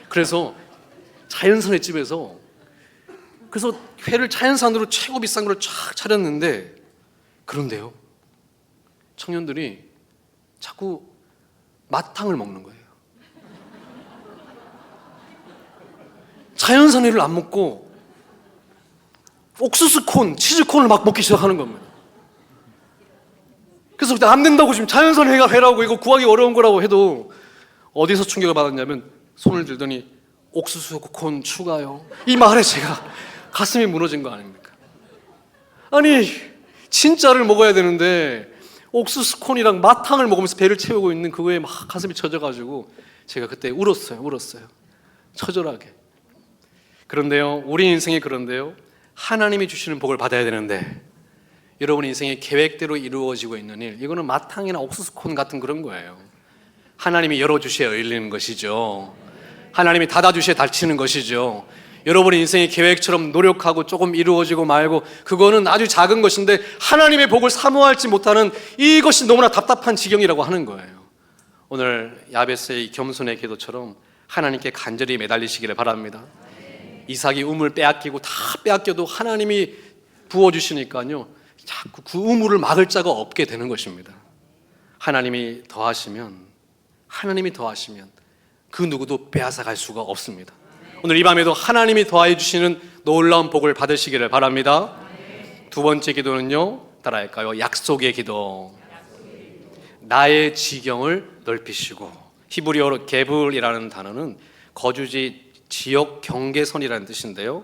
그래서 자연산 횟집에서 회를 자연산으로 최고 비싼 걸 쫙 차렸는데, 그런데요 청년들이 자꾸 마탕을 먹는 거예요. 자연산 회를 안 먹고 옥수수콘, 치즈콘을 막 먹기 시작하는 겁니다. 그래서 안 된다고, 지금 자연산 회라고 이거 구하기 어려운 거라고 해도 어디서 충격을 받았냐면 손을 들더니 옥수수콘 추가요. 이 말에 제가 가슴이 무너진 거 아닙니까? 아니 진짜를 먹어야 되는데 옥수수콘이랑 마탕을 먹으면서 배를 채우고 있는 그거에 막 가슴이 젖어가지고 제가 그때 울었어요. 처절하게. 그런데요, 우리 인생이 그런데요, 하나님이 주시는 복을 받아야 되는데 여러분 인생의 계획대로 이루어지고 있는 일, 이거는 마탕이나 옥수수콘 같은 그런 거예요. 하나님이 열어주셔야 열리는 것이죠. 하나님이 닫아주셔야 닫히는 것이죠. 여러분의 인생의 계획처럼 노력하고 조금 이루어지고 말고 그거는 아주 작은 것인데 하나님의 복을 사모하지 못하는 이것이 너무나 답답한 지경이라고 하는 거예요. 오늘 야베스의 겸손의 기도처럼 하나님께 간절히 매달리시기를 바랍니다. 이삭이 우물 빼앗기고 다 빼앗겨도 하나님이 부어주시니까요 자꾸 그 우물을 막을 자가 없게 되는 것입니다. 하나님이 더하시면 그 누구도 빼앗아갈 수가 없습니다. 오늘 이 밤에도 하나님이 더하여 주시는 놀라운 복을 받으시기를 바랍니다. 두 번째 기도는요, 따라할까요? 약속의 기도. 나의 지경을 넓히시고, 히브리어로 게불이라는 단어는 거주지 지역 경계선이라는 뜻인데요,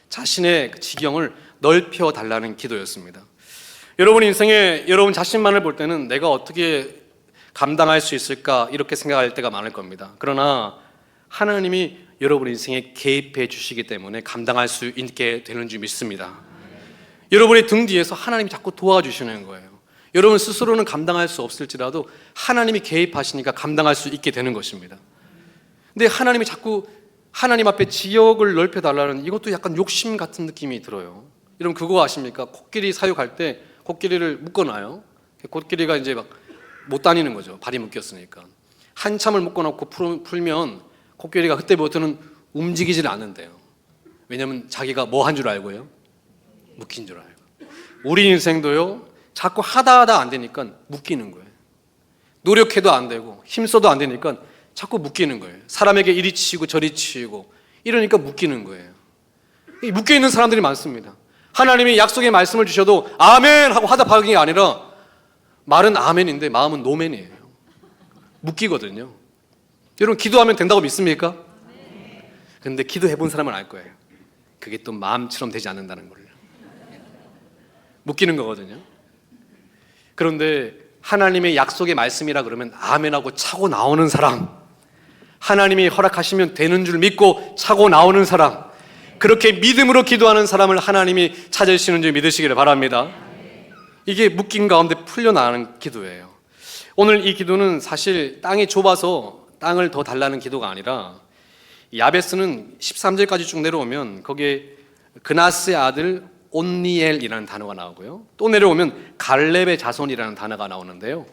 자신의 지경을 넓혀 달라는 기도였습니다. 여러분 인생에 여러분 자신만을 볼 때는 내가 어떻게 감당할 수 있을까 이렇게 생각할 때가 많을 겁니다. 그러나 하나님이 여러분 인생에 개입해 주시기 때문에 감당할 수 있게 되는 줄 믿습니다. 여러분의 등 뒤에서 하나님이 자꾸 도와주시는 거예요. 여러분 스스로는 감당할 수 없을지라도 하나님이 개입하시니까 감당할 수 있게 되는 것입니다. 근데 하나님이 자꾸 하나님 앞에 지역을 넓혀달라는 이것도 약간 욕심 같은 느낌이 들어요. 여러분 그거 아십니까? 코끼리 사육할 때 코끼리를 묶어놔요. 코끼리가 이제 막 못 다니는 거죠. 발이 묶였으니까. 한참을 묶어놓고 풀면 코끼리가 그때부터는 움직이질 않는데요. 왜냐하면 자기가 뭐 한 줄 알고요? 묶인 줄 알고. 우리 인생도요, 자꾸 하다 안 되니까 묶이는 거예요. 노력해도 안 되고 힘써도 안 되니까 자꾸 묶이는 거예요. 사람에게 이리 치이고 저리 치이고 이러니까 묶이는 거예요. 묶여있는 사람들이 많습니다. 하나님이 약속의 말씀을 주셔도 아멘 하고 하다 박은 게 아니라 말은 아멘인데 마음은 노멘이에요. 묶이거든요. 여러분 기도하면 된다고 믿습니까? 근데 기도해 본 사람은 알 거예요. 그게 또 마음처럼 되지 않는다는 걸. 묶이는 거거든요. 그런데 하나님의 약속의 말씀이라 그러면 아멘하고 차고 나오는 사람, 하나님이 허락하시면 되는 줄 믿고 차고 나오는 사람, 그렇게 믿음으로 기도하는 사람을 하나님이 찾으시는 줄 믿으시기를 바랍니다. 이게 묶인 가운데 풀려나가는 기도예요. 오늘 이 기도는 사실 땅이 좁아서 땅을 더 달라는 기도가 아니라 야베스는 13절까지 쭉 내려오면 거기에 그나스의 아들 온니엘이라는 단어가 나오고요. 또 내려오면 갈렙의 자손이라는 단어가 나오는데요.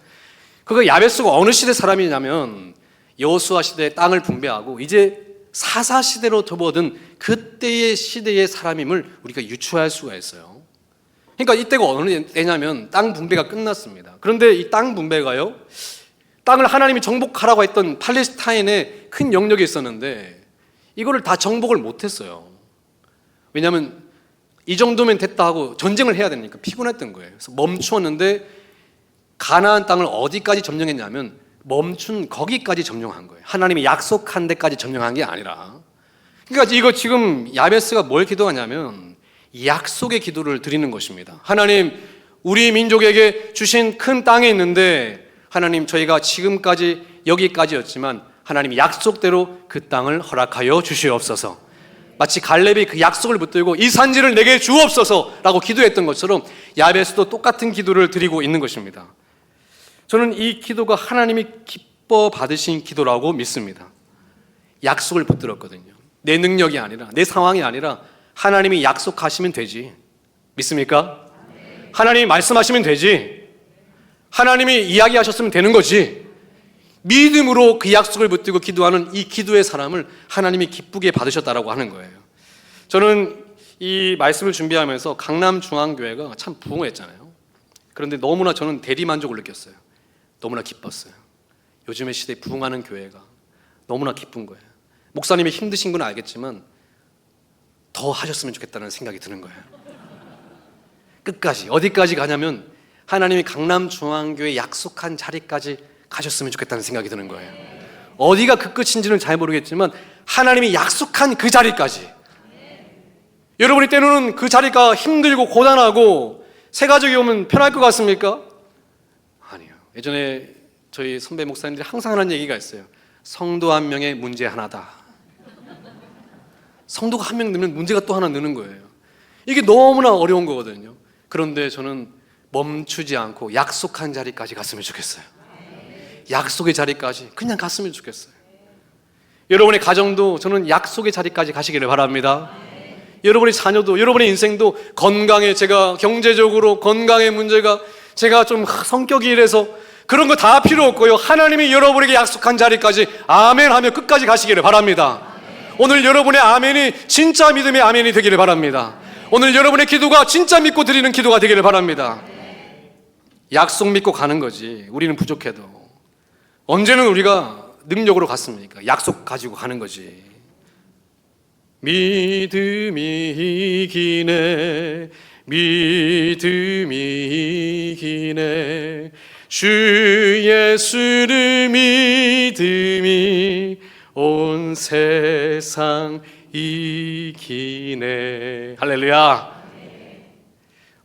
그거 야베스가 어느 시대 사람이냐면 여호수아 시대에 땅을 분배하고 이제 사사 시대로 접어든 그때의 시대의 사람임을 우리가 유추할 수가 있어요. 그러니까 이때가 어느 때냐면 땅 분배가 끝났습니다. 그런데 이 땅 분배가요, 땅을 하나님이 정복하라고 했던 팔레스타인의 큰 영역이 있었는데 이거를 다 정복을 못했어요. 왜냐하면 이 정도면 됐다 하고 전쟁을 해야 되니까 피곤했던 거예요. 그래서 멈추었는데 가나안 땅을 어디까지 점령했냐면 멈춘 거기까지 점령한 거예요. 하나님이 약속한 데까지 점령한 게 아니라. 그러니까 이거 지금 야베스가 뭘 기도하냐면 약속의 기도를 드리는 것입니다. 하나님, 우리 민족에게 주신 큰 땅에 있는데 하나님, 저희가 지금까지 여기까지였지만 하나님 약속대로 그 땅을 허락하여 주시옵소서. 마치 갈렙이 그 약속을 붙들고 이 산지를 내게 주옵소서라고 기도했던 것처럼 야베스도 똑같은 기도를 드리고 있는 것입니다. 저는 이 기도가 하나님이 기뻐 받으신 기도라고 믿습니다. 약속을 붙들었거든요. 내 능력이 아니라, 내 상황이 아니라 하나님이 약속하시면 되지. 믿습니까? 하나님이 말씀하시면 되지. 하나님이 이야기하셨으면 되는 거지. 믿음으로 그 약속을 붙들고 기도하는 이 기도의 사람을 하나님이 기쁘게 받으셨다라고 하는 거예요. 저는 이 말씀을 준비하면서 강남중앙교회가 참 부흥했잖아요. 그런데 너무나 저는 대리만족을 느꼈어요. 너무나 기뻤어요. 요즘의 시대에 부흥하는 교회가 너무나 기쁜 거예요. 목사님이 힘드신 건 알겠지만 더 하셨으면 좋겠다는 생각이 드는 거예요. 끝까지, 어디까지 가냐면 하나님이 강남중앙교회 약속한 자리까지 가셨으면 좋겠다는 생각이 드는 거예요. 어디가 그 끝인지는 잘 모르겠지만 하나님이 약속한 그 자리까지. 여러분이 때로는 그 자리가 힘들고 고단하고 새 가족이 오면 편할 것 같습니까? 아니요. 예전에 저희 선배 목사님들이 항상 하는 얘기가 있어요. 성도 한 명의 문제 하나다. 성도가 한 명 늘면 문제가 또 하나 느는 거예요. 이게 너무나 어려운 거거든요. 그런데 저는 멈추지 않고 약속한 자리까지 갔으면 좋겠어요. 약속의 자리까지 그냥 갔으면 좋겠어요. 여러분의 가정도 저는 약속의 자리까지 가시기를 바랍니다. 여러분의 자녀도, 여러분의 인생도 건강에, 제가 경제적으로 건강의 문제가, 제가 좀 성격이 이래서 그런 거 다 필요 없고요. 하나님이 여러분에게 약속한 자리까지 아멘 하며 끝까지 가시기를 바랍니다. 오늘 여러분의 아멘이 진짜 믿음의 아멘이 되기를 바랍니다. 오늘 여러분의 기도가 진짜 믿고 드리는 기도가 되기를 바랍니다. 약속 믿고 가는 거지. 우리는 부족해도 언제는 우리가 능력으로 갔습니까? 약속 가지고 가는 거지. 믿음이 이기네, 믿음이 이기네, 주 예수를 믿음이 온 세상 이기네. 할렐루야.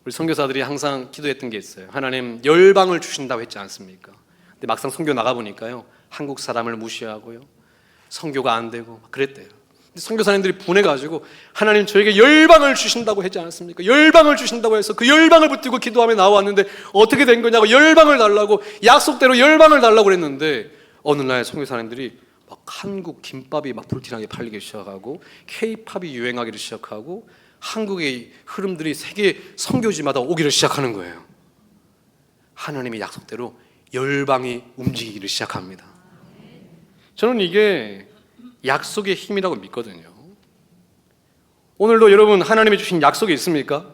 우리 선교사들이 항상 기도했던 게 있어요. 하나님 열방을 주신다고 했지 않습니까? 근데 막상 선교 나가 보니까요, 한국 사람을 무시하고요, 선교가 안 되고 막 그랬대요. 근데 선교사님들이 분해가지고 하나님 저에게 열방을 주신다고 했지 않았습니까? 열방을 주신다고 해서 그 열방을 붙들고 기도하며 나왔는데 어떻게 된 거냐고, 열방을 달라고, 약속대로 열방을 달라고 그랬는데 어느 날 선교사님들이 막 한국 김밥이 막 불티나게 팔리기 시작하고 K-팝이 유행하기를 시작하고 한국의 흐름들이 세계 선교지마다 오기를 시작하는 거예요. 하나님의 약속대로 열방이 움직이기를 시작합니다. 저는 이게 약속의 힘이라고 믿거든요. 오늘도 여러분 하나님이 주신 약속이 있습니까?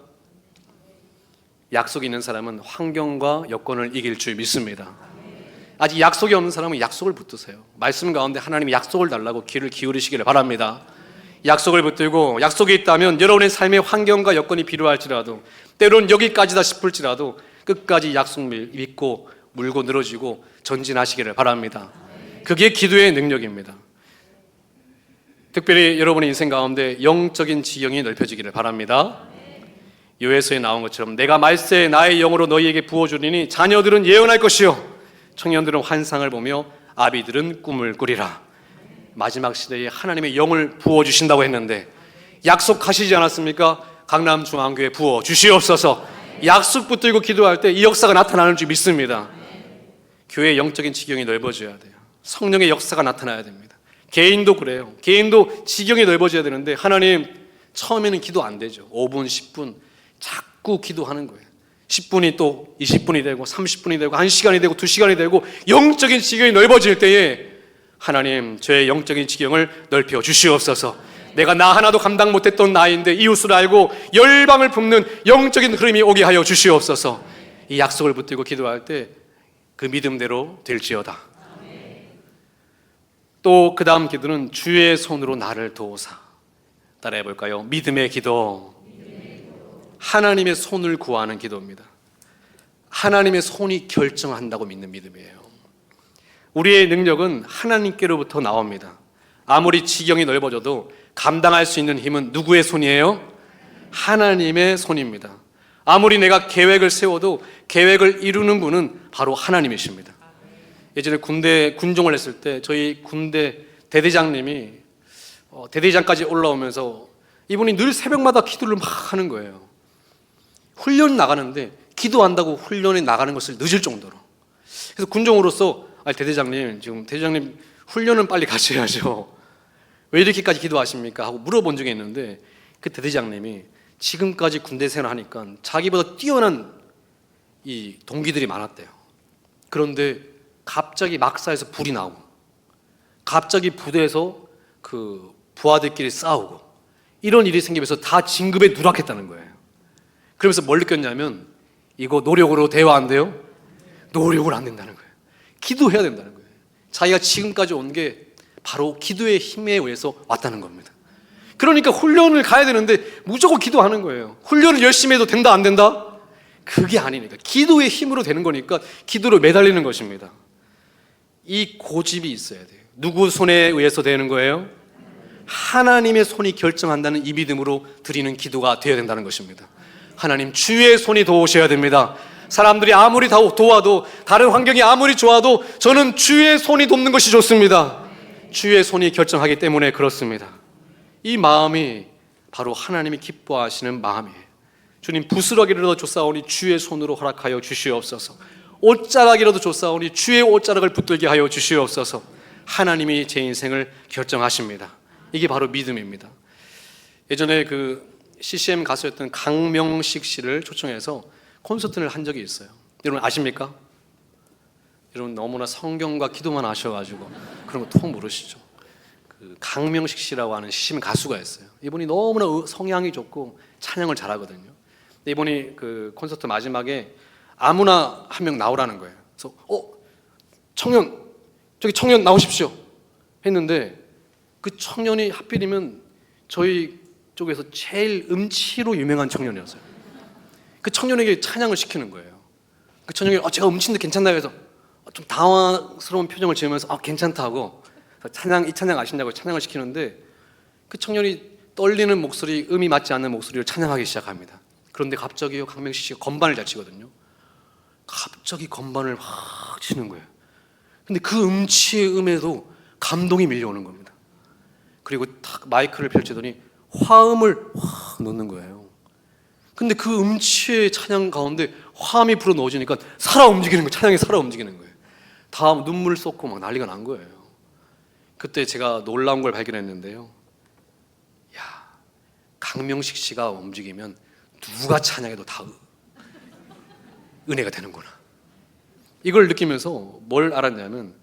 약속이 있는 사람은 환경과 여건을 이길 줄 믿습니다. 아직 약속이 없는 사람은 약속을 붙드세요. 말씀 가운데 하나님이 약속을 달라고 귀를 기울이시기를 바랍니다. 약속을 붙들고, 약속이 있다면 여러분의 삶의 환경과 여건이 필요할지라도, 때론 여기까지다 싶을지라도 끝까지 약속 믿고 물고 늘어지고 전진하시기를 바랍니다. 그게 기도의 능력입니다. 특별히 여러분의 인생 가운데 영적인 지경이 넓혀지기를 바랍니다. 요에서에 나온 것처럼 내가 말세에 나의 영으로 너희에게 부어주리니 자녀들은 예언할 것이요 청년들은 환상을 보며 아비들은 꿈을 꾸리라. 마지막 시대에 하나님의 영을 부어주신다고 했는데 약속하시지 않았습니까? 강남중앙교회 부어주시옵소서. 약속 붙들고 기도할 때 이 역사가 나타나는 줄 믿습니다. 교회의 영적인 지경이 넓어져야 돼요. 성령의 역사가 나타나야 됩니다. 개인도 그래요. 개인도 지경이 넓어져야 되는데 하나님, 처음에는 기도 안 되죠. 5분, 10분 자꾸 기도하는 거예요. 10분이 또 20분이 되고 30분이 되고 1시간이 되고 2시간이 되고 영적인 지경이 넓어질 때에 하나님, 저의 영적인 지경을 넓혀 주시옵소서. 내가 나 하나도 감당 못했던 나인데 이웃을 알고 열방을 품는 영적인 흐름이 오게 하여 주시옵소서. 이 약속을 붙들고 기도할 때 그 믿음대로 될지어다. 또 그 다음 기도는 주의 손으로 나를 도우사. 따라해 볼까요? 믿음의 기도. 하나님의 손을 구하는 기도입니다. 하나님의 손이 결정한다고 믿는 믿음이에요. 우리의 능력은 하나님께로부터 나옵니다. 아무리 지경이 넓어져도 감당할 수 있는 힘은 누구의 손이에요? 하나님의 손입니다. 아무리 내가 계획을 세워도 계획을 이루는 분은 바로 하나님이십니다. 예전에 군종을 했을 때 저희 군대 대대장님이 대대장까지 올라오면서 이분이 늘 새벽마다 기도를 막 하는 거예요. 훈련 나가는데 기도한다고 훈련에 나가는 것을 늦을 정도로. 그래서 군종으로서 대대장님, 지금 대대장님 훈련은 빨리 가셔야죠. 왜 이렇게까지 기도하십니까? 하고 물어본 적이 있는데 그 대대장님이 지금까지 군대 생활하니까 자기보다 뛰어난 이 동기들이 많았대요. 그런데 갑자기 막사에서 불이 나고 갑자기 부대에서 그 부하들끼리 싸우고 이런 일이 생기면서 다 진급에 누락했다는 거예요. 그러면서 뭘 느꼈냐면 이거 노력으로 대화 안 돼요? 노력으로 안 된다는 거예요. 기도해야 된다는 거예요. 자기가 지금까지 온 게 바로 기도의 힘에 의해서 왔다는 겁니다. 그러니까 훈련을 가야 되는데 무조건 기도하는 거예요. 훈련을 열심히 해도 된다 안 된다? 그게 아니니까 기도의 힘으로 되는 거니까 기도로 매달리는 것입니다. 이 고집이 있어야 돼요. 누구 손에 의해서 되는 거예요? 하나님의 손이 결정한다는 이 믿음으로 드리는 기도가 되어야 된다는 것입니다. 하나님, 주의 손이 도우셔야 됩니다. 사람들이 아무리 도와도, 다른 환경이 아무리 좋아도 저는 주의 손이 돕는 것이 좋습니다. 주의 손이 결정하기 때문에 그렇습니다. 이 마음이 바로 하나님이 기뻐하시는 마음이에요. 주님, 부스러기라도 줬사오니 주의 손으로 허락하여 주시옵소서. 옷자락이라도 줬사오니 주의 옷자락을 붙들게 하여 주시옵소서. 하나님이 제 인생을 결정하십니다. 이게 바로 믿음입니다. 예전에 그 CCM 가수였던 강명식 씨를 초청해서 콘서트를 한 적이 있어요. 여러분 아십니까? 여러분 너무나 성경과 기도만 아셔가지고 그런 거 통 모르시죠? 그 강명식 씨라고 하는 CCM 가수가 있어요. 이분이 너무나 성향이 좋고 찬양을 잘하거든요. 근데 이분이 그 콘서트 마지막에 아무나 한 명 나오라는 거예요. 그래서 청년, 저기 청년 나오십시오 했는데 그 청년이 하필이면 저희 쪽에서 제일 음치로 유명한 청년이었어요. 그 청년에게 찬양을 시키는 거예요. 그 청년이 제가 음치인데 괜찮나요? 해서 좀 당황스러운 표정을 지으면서 괜찮다고 이 찬양 아시냐고 찬양을 시키는데 그 청년이 떨리는 목소리, 음이 맞지 않는 목소리로 찬양하기 시작합니다. 그런데 갑자기 강명식 씨가 건반을 잘 치거든요. 갑자기 건반을 확 치는 거예요. 근데 그 음치의 음에도 감동이 밀려오는 겁니다. 그리고 탁 마이크를 펼치더니 화음을 확 넣는 거예요. 근데 그 음치의 찬양 가운데 화음이 불어 넣어지니까 살아 움직이는 거예요. 찬양이 살아 움직이는 거예요. 다 눈물 쏟고 막 난리가 난 거예요. 그때 제가 놀라운 걸 발견했는데요. 야, 강명식 씨가 움직이면 누가 찬양해도 다 은혜가 되는구나. 이걸 느끼면서 뭘 알았냐면,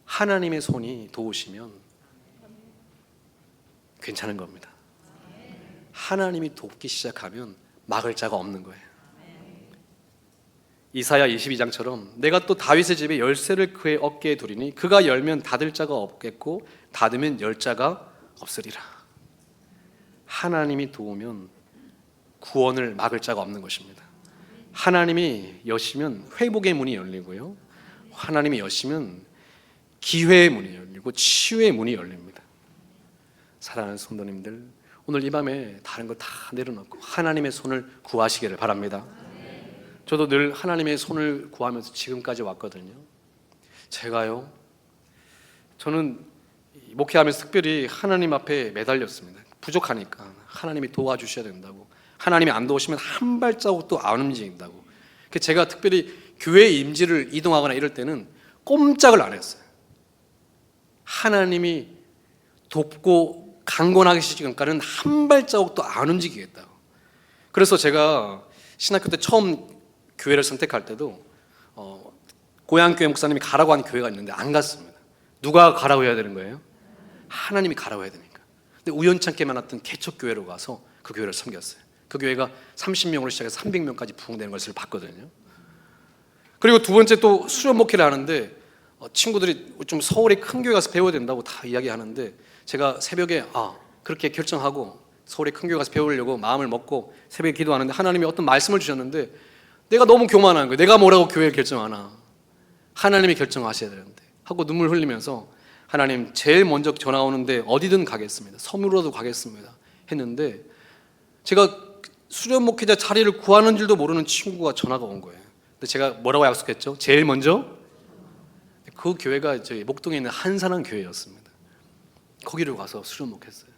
하나님의 손이 도우시면 괜찮은 겁니다. 하나님이 돕기 시작하면 막을 자가 없는 거예요. 이사야 22장처럼 내가 또 다윗의 집에 열쇠를 그의 어깨에 두리니 그가 열면 닫을 자가 없겠고 닫으면 열 자가 없으리라. 하나님이 도우면 구원을 막을 자가 없는 것입니다. 하나님이 여시면 회복의 문이 열리고요, 하나님이 여시면 기회의 문이 열리고 치유의 문이 열립니다. 사랑하는 성도님들, 오늘 이 밤에 다른 거 다 내려놓고 하나님의 손을 구하시기를 바랍니다. 저도 늘 하나님의 손을 구하면서 지금까지 왔거든요. 저는 목회하면서 특별히 하나님 앞에 매달렸습니다. 부족하니까 하나님이 도와주셔야 된다고. 하나님이 안 도우시면 한 발자국도 안 움직인다고. 제가 특별히 교회 임지를 이동하거나 이럴 때는 꼼짝을 안 했어요. 하나님이 돕고 강권하기 전까지는 한 발자국도 안 움직이겠다고. 그래서 제가 신학교 때 처음 교회를 선택할 때도 고향교회 목사님이 가라고 한 교회가 있는데 안 갔습니다. 누가 가라고 해야 되는 거예요? 하나님이 가라고 해야 되니까. 근데 우연찮게 만났던 개척교회로 가서 그 교회를 섬겼어요. 그 교회가 30명으로 시작해서 300명까지 부흥되는 것을 봤거든요. 그리고 두 번째 또 수련 목회를 하는데 친구들이 좀 서울에 큰 교회 가서 배워야 된다고 다 이야기하는데, 제가 새벽에 그렇게 결정하고 서울에 큰 교회 가서 배우려고 마음을 먹고 새벽에 기도하는데 하나님이 어떤 말씀을 주셨는데, 내가 너무 교만한 거예요. 내가 뭐라고 교회를 결정하나, 하나님이 결정하셔야 되는데 하고 눈물 흘리면서, 하나님 제일 먼저 전화 오는데 어디든 가겠습니다. 섬으로도 가겠습니다 했는데, 제가 수련 목회자 자리를 구하는 줄도 모르는 친구가 전화가 온 거예요. 근데 제가 뭐라고 약속했죠? 제일 먼저? 그 교회가 저희 목동에 있는 한산한 교회였습니다. 거기를 가서 수련 목했어요.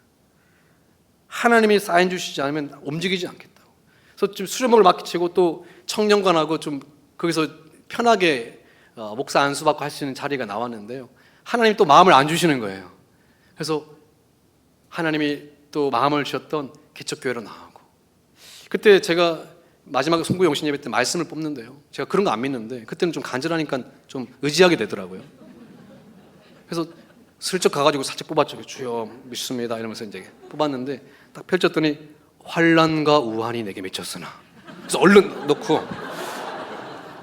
하나님이 사인 주시지 않으면 움직이지 않겠다고. 그래서 좀 수련목을 맡기고 또 청년관하고 좀 거기서 편하게 목사 안수 받고 할 수 있는 자리가 나왔는데요, 하나님이 또 마음을 안 주시는 거예요. 그래서 하나님이 또 마음을 주셨던 개척교회로 나가고, 그때 제가 마지막에 송구 영신 예배 때 말씀을 뽑는데요, 제가 그런 거 안 믿는데 그때는 좀 간절하니까 좀 의지하게 되더라고요. 그래서 슬쩍 가가지고 살짝 뽑았죠. 주여 믿습니다 이러면서 이제 뽑았는데 딱 펼쳤더니 환난과 우환이 내게 맺혔으나. 그래서 얼른 넣고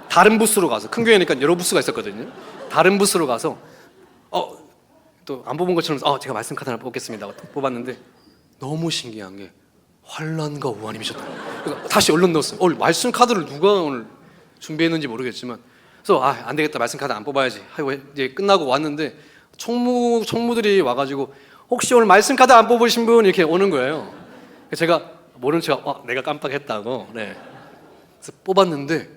다른 부스로 가서, 큰 교회니까 여러 부스가 있었거든요. 다른 부스로 가서 또 안 뽑은 것처럼 제가 말씀 카드 하나 뽑겠습니다 하고 뽑았는데, 너무 신기한 게 환난과 우환이 맺혔다. 그래서 다시 얼른 넣었어요. 말씀 카드를 누가 오늘 준비했는지 모르겠지만, 그래서 안 되겠다, 말씀 카드 안 뽑아야지 하고 이제 끝나고 왔는데 총무들이 와가지고 혹시 오늘 말씀 카드 안 뽑으신 분 이렇게 오는 거예요. 제가 모른 척 내가 깜빡했다고. 네. 그래서 뽑았는데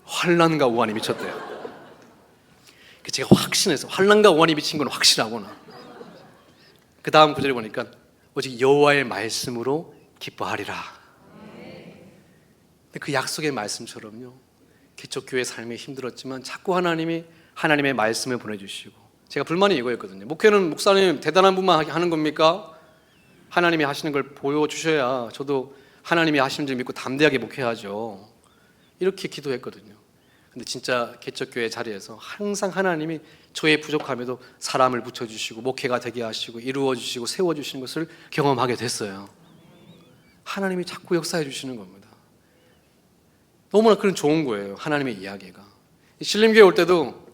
환난과 우환이 미쳤대요. 제가 확신해서 환난과 우환이 미친 건 확실하구나. 그 다음 구절에 보니까 오직 여호와의 말씀으로 기뻐하리라. 근데 그 약속의 말씀처럼요, 개척교회 삶이 힘들었지만 자꾸 하나님이 하나님의 말씀을 보내주시고, 제가 불만이 이거였거든요. 목회는 목사님 대단한 분만 하는 겁니까? 하나님이 하시는 걸 보여주셔야 저도 하나님이 하시는 줄 믿고 담대하게 목회하죠. 이렇게 기도했거든요. 근데 진짜 개척교회 자리에서 항상 하나님이 저의 부족함에도 사람을 붙여주시고 목회가 되게 하시고 이루어주시고 세워주시는 것을 경험하게 됐어요. 하나님이 자꾸 역사해 주시는 겁니다. 너무나 그런 좋은 거예요, 하나님의 이야기가. 신림교회 올 때도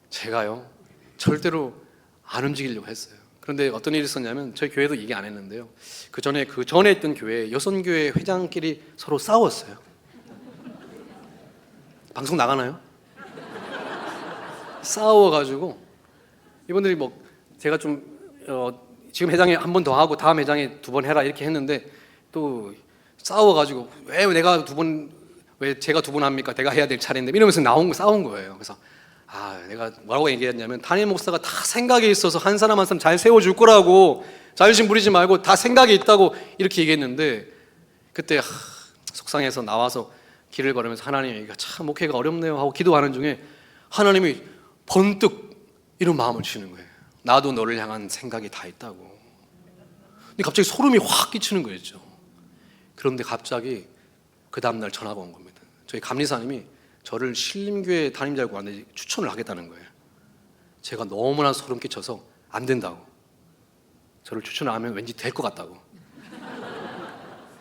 제가요 절대로 안 움직이려고 했어요. 그런데 어떤 일이 있었냐면, 저희 교회도 얘기 안 했는데요, 그 전에 있던 교회 여선교회 회장끼리 서로 싸웠어요. 방송 나가나요? 싸워가지고 이분들이 제가 좀 지금 회장에 한 번 더 하고 다음 회장에 2번 해라 이렇게 했는데, 또 싸워가지고 왜 내가 2번 왜 제가 두 번 합니까? 내가 해야 될 차례인데 이러면서 싸운 거예요. 그래서 내가 뭐라고 얘기했냐면 담임 목사가 다 생각이 있어서 한 사람 한 사람 잘 세워줄 거라고 자존심 부리지 말고 다 생각이 있다고 이렇게 얘기했는데 그때 속상해서 나와서 길을 걸으면서 하나님 참 목회가 어렵네요 하고 기도하는 중에 하나님이 번뜩 이런 마음을 주시는 거예요. 나도 너를 향한 생각이 다 있다고. 근데 갑자기 소름이 확 끼치는 거였죠. 그런데 갑자기 그 다음날 전화가 온 겁니다. 저희 감리사님이 저를 신림교회 담임자 알고 왔는데 추천을 하겠다는 거예요. 제가 너무나 소름 끼쳐서 안 된다고. 저를 추천을 하면 왠지 될 것 같다고.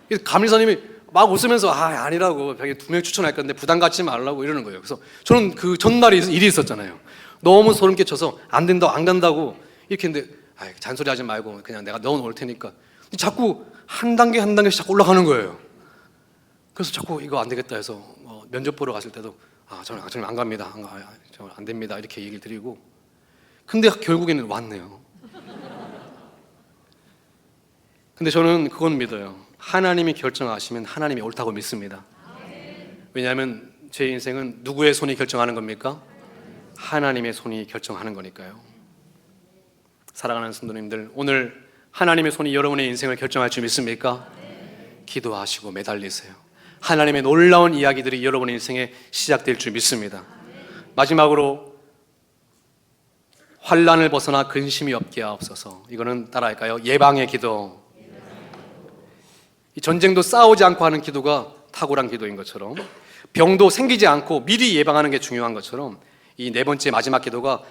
그래서 감리사님이 막 웃으면서 아니라고 벽에 2명 추천할 건데 부담 갖지 말라고 이러는 거예요. 그래서 저는 그 전날에 일이 있었잖아요. 너무 소름 끼쳐서 안 된다고 안 간다고 이렇게 했는데 잔소리 하지 말고 그냥 내가 넣어놓을 테니까 자꾸 한 단계씩 자꾸 올라가는 거예요. 그래서 자꾸 이거 안 되겠다 해서 면접 보러 갔을 때도 저는 안 갑니다. 저는 안 됩니다. 이렇게 얘기를 드리고 근데 결국에는 왔네요. 근데 저는 그건 믿어요. 하나님이 결정하시면 하나님이 옳다고 믿습니다. 왜냐하면 제 인생은 누구의 손이 결정하는 겁니까? 하나님의 손이 결정하는 거니까요. 사랑하는 성도님들, 오늘 하나님의 손이 여러분의 인생을 결정할 줄 믿습니까? 기도하시고 매달리세요. 하나님의 놀라운 이야기들이 여러분의 인생에 시작될 줄 믿습니다. 마지막으로 환난을 벗어나 근심이 없게 하옵소서. 이거는 따라할까요? 예방의 기도. 이 전쟁도 싸우지 않고 하는 기도가 탁월한 기도인 것처럼 병도 생기지 않고 미리 예방하는 게 중요한 것처럼 이 네 번째 마지막 기도가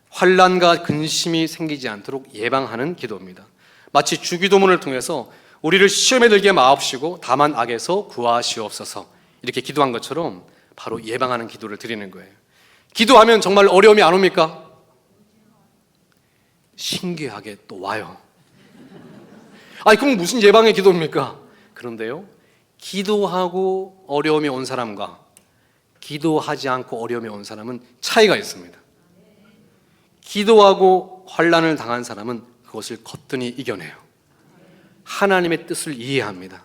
환난과 근심이 생기지 않도록 예방하는 기도입니다. 마치 주기도문을 통해서 우리를 시험에 들게 마옵시고 다만 악에서 구하시옵소서 이렇게 기도한 것처럼 바로 예방하는 기도를 드리는 거예요. 기도하면 정말 어려움이 안 옵니까? 신기하게 또 와요. 그럼 무슨 예방의 기도입니까? 그런데요, 기도하고 어려움이 온 사람과 기도하지 않고 어려움이 온 사람은 차이가 있습니다. 기도하고 환난을 당한 사람은 그것을 거뜬히 이겨내요. 하나님의 뜻을 이해합니다.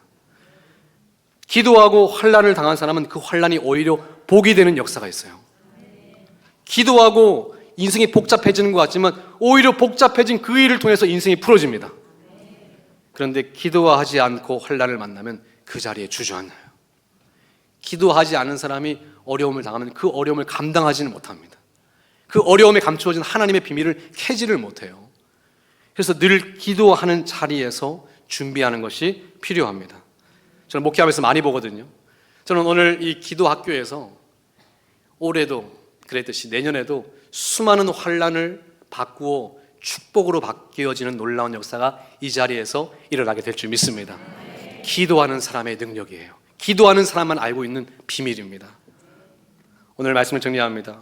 기도하고 환난을 당한 사람은 그 환난이 오히려 복이 되는 역사가 있어요. 기도하고 인생이 복잡해지는 것 같지만 오히려 복잡해진 그 일을 통해서 인생이 풀어집니다. 그런데 기도하지 않고 환난을 만나면 그 자리에 주저앉아요. 기도하지 않은 사람이 어려움을 당하면 그 어려움을 감당하지는 못합니다. 그 어려움에 감추어진 하나님의 비밀을 캐지를 못해요. 그래서 늘 기도하는 자리에서 준비하는 것이 필요합니다. 저는 목회하면서 많이 보거든요. 저는 오늘 이 기도학교에서 올해도 그랬듯이 내년에도 수많은 환난을 바꾸어 축복으로 바뀌어지는 놀라운 역사가 이 자리에서 일어나게 될 줄 믿습니다. 기도하는 사람의 능력이에요. 기도하는 사람만 알고 있는 비밀입니다. 오늘 말씀을 정리합니다.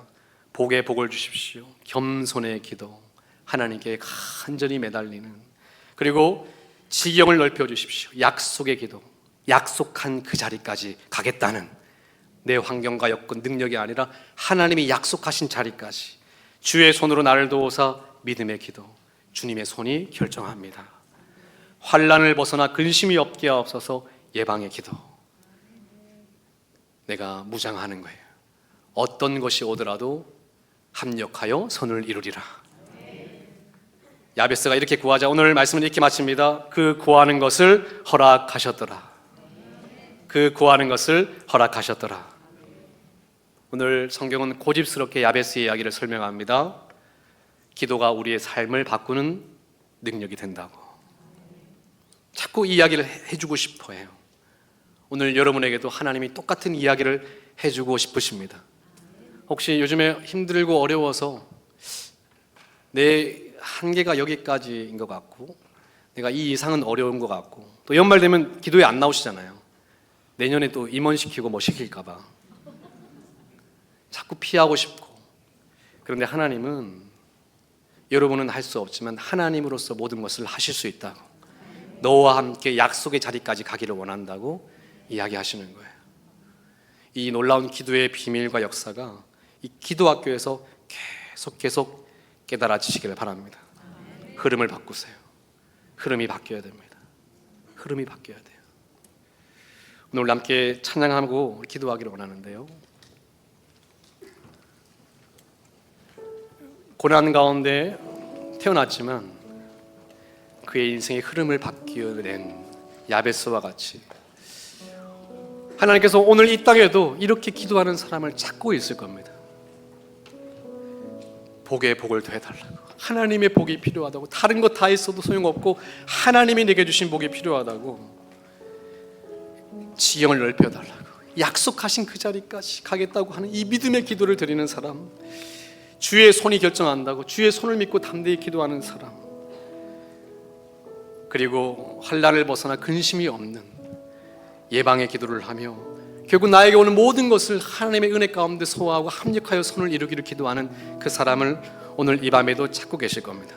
복에 복을 주십시오. 겸손의 기도, 하나님께 간절히 매달리는, 그리고 지경을 넓혀 주십시오. 약속의 기도, 약속한 그 자리까지 가겠다는, 내 환경과 여건, 능력이 아니라 하나님이 약속하신 자리까지 주의 손으로 나를 도우사 믿음의 기도, 주님의 손이 결정합니다. 환난을 벗어나 근심이 없게 하옵소서. 예방의 기도, 내가 무장하는 거예요. 어떤 것이 오더라도 합력하여 선을 이루리라. 야베스가 이렇게 구하자 오늘 말씀은 이렇게 마칩니다. 그 구하는 것을 허락하셨더라. 그 구하는 것을 허락하셨더라. 오늘 성경은 고집스럽게 야베스의 이야기를 설명합니다. 기도가 우리의 삶을 바꾸는 능력이 된다고. 자꾸 이 이야기를 해주고 싶어 해요. 오늘 여러분에게도 하나님이 똑같은 이야기를 해주고 싶으십니다. 혹시 요즘에 힘들고 어려워서 내 한계가 여기까지인 것 같고 내가 이 이상은 어려운 것 같고 또 연말 되면 기도에 안 나오시잖아요. 내년에 또 임원시키고 뭐 시킬까 봐 자꾸 피하고 싶고, 그런데 하나님은 여러분은 할 수 없지만 하나님으로서 모든 것을 하실 수 있다고, 너와 함께 약속의 자리까지 가기를 원한다고 이야기하시는 거예요. 이 놀라운 기도의 비밀과 역사가 이 기도학교에서 계속 깨달아지시기를 바랍니다. 흐름을 바꾸세요. 흐름이 바뀌어야 됩니다. 흐름이 바뀌어야 돼요. 오늘 함께 찬양하고 기도하기를 원하는데요. 고난 가운데 태어났지만 그의 인생의 흐름을 바뀌어낸 야베스와 같이 하나님께서 오늘 이 땅에도 이렇게 기도하는 사람을 찾고 있을 겁니다. 복의 복을 더해달라고, 하나님의 복이 필요하다고, 다른 것 다 있어도 소용없고 하나님이 내게 주신 복이 필요하다고, 지경을 넓혀달라고, 약속하신 그 자리까지 가겠다고 하는 이 믿음의 기도를 드리는 사람, 주의 손이 결정한다고 주의 손을 믿고 담대히 기도하는 사람, 그리고 환난을 벗어나 근심이 없는 예방의 기도를 하며 결국 나에게 오는 모든 것을 하나님의 은혜 가운데 소화하고 합력하여 손을 이루기를 기도하는 그 사람을 오늘 이 밤에도 찾고 계실 겁니다.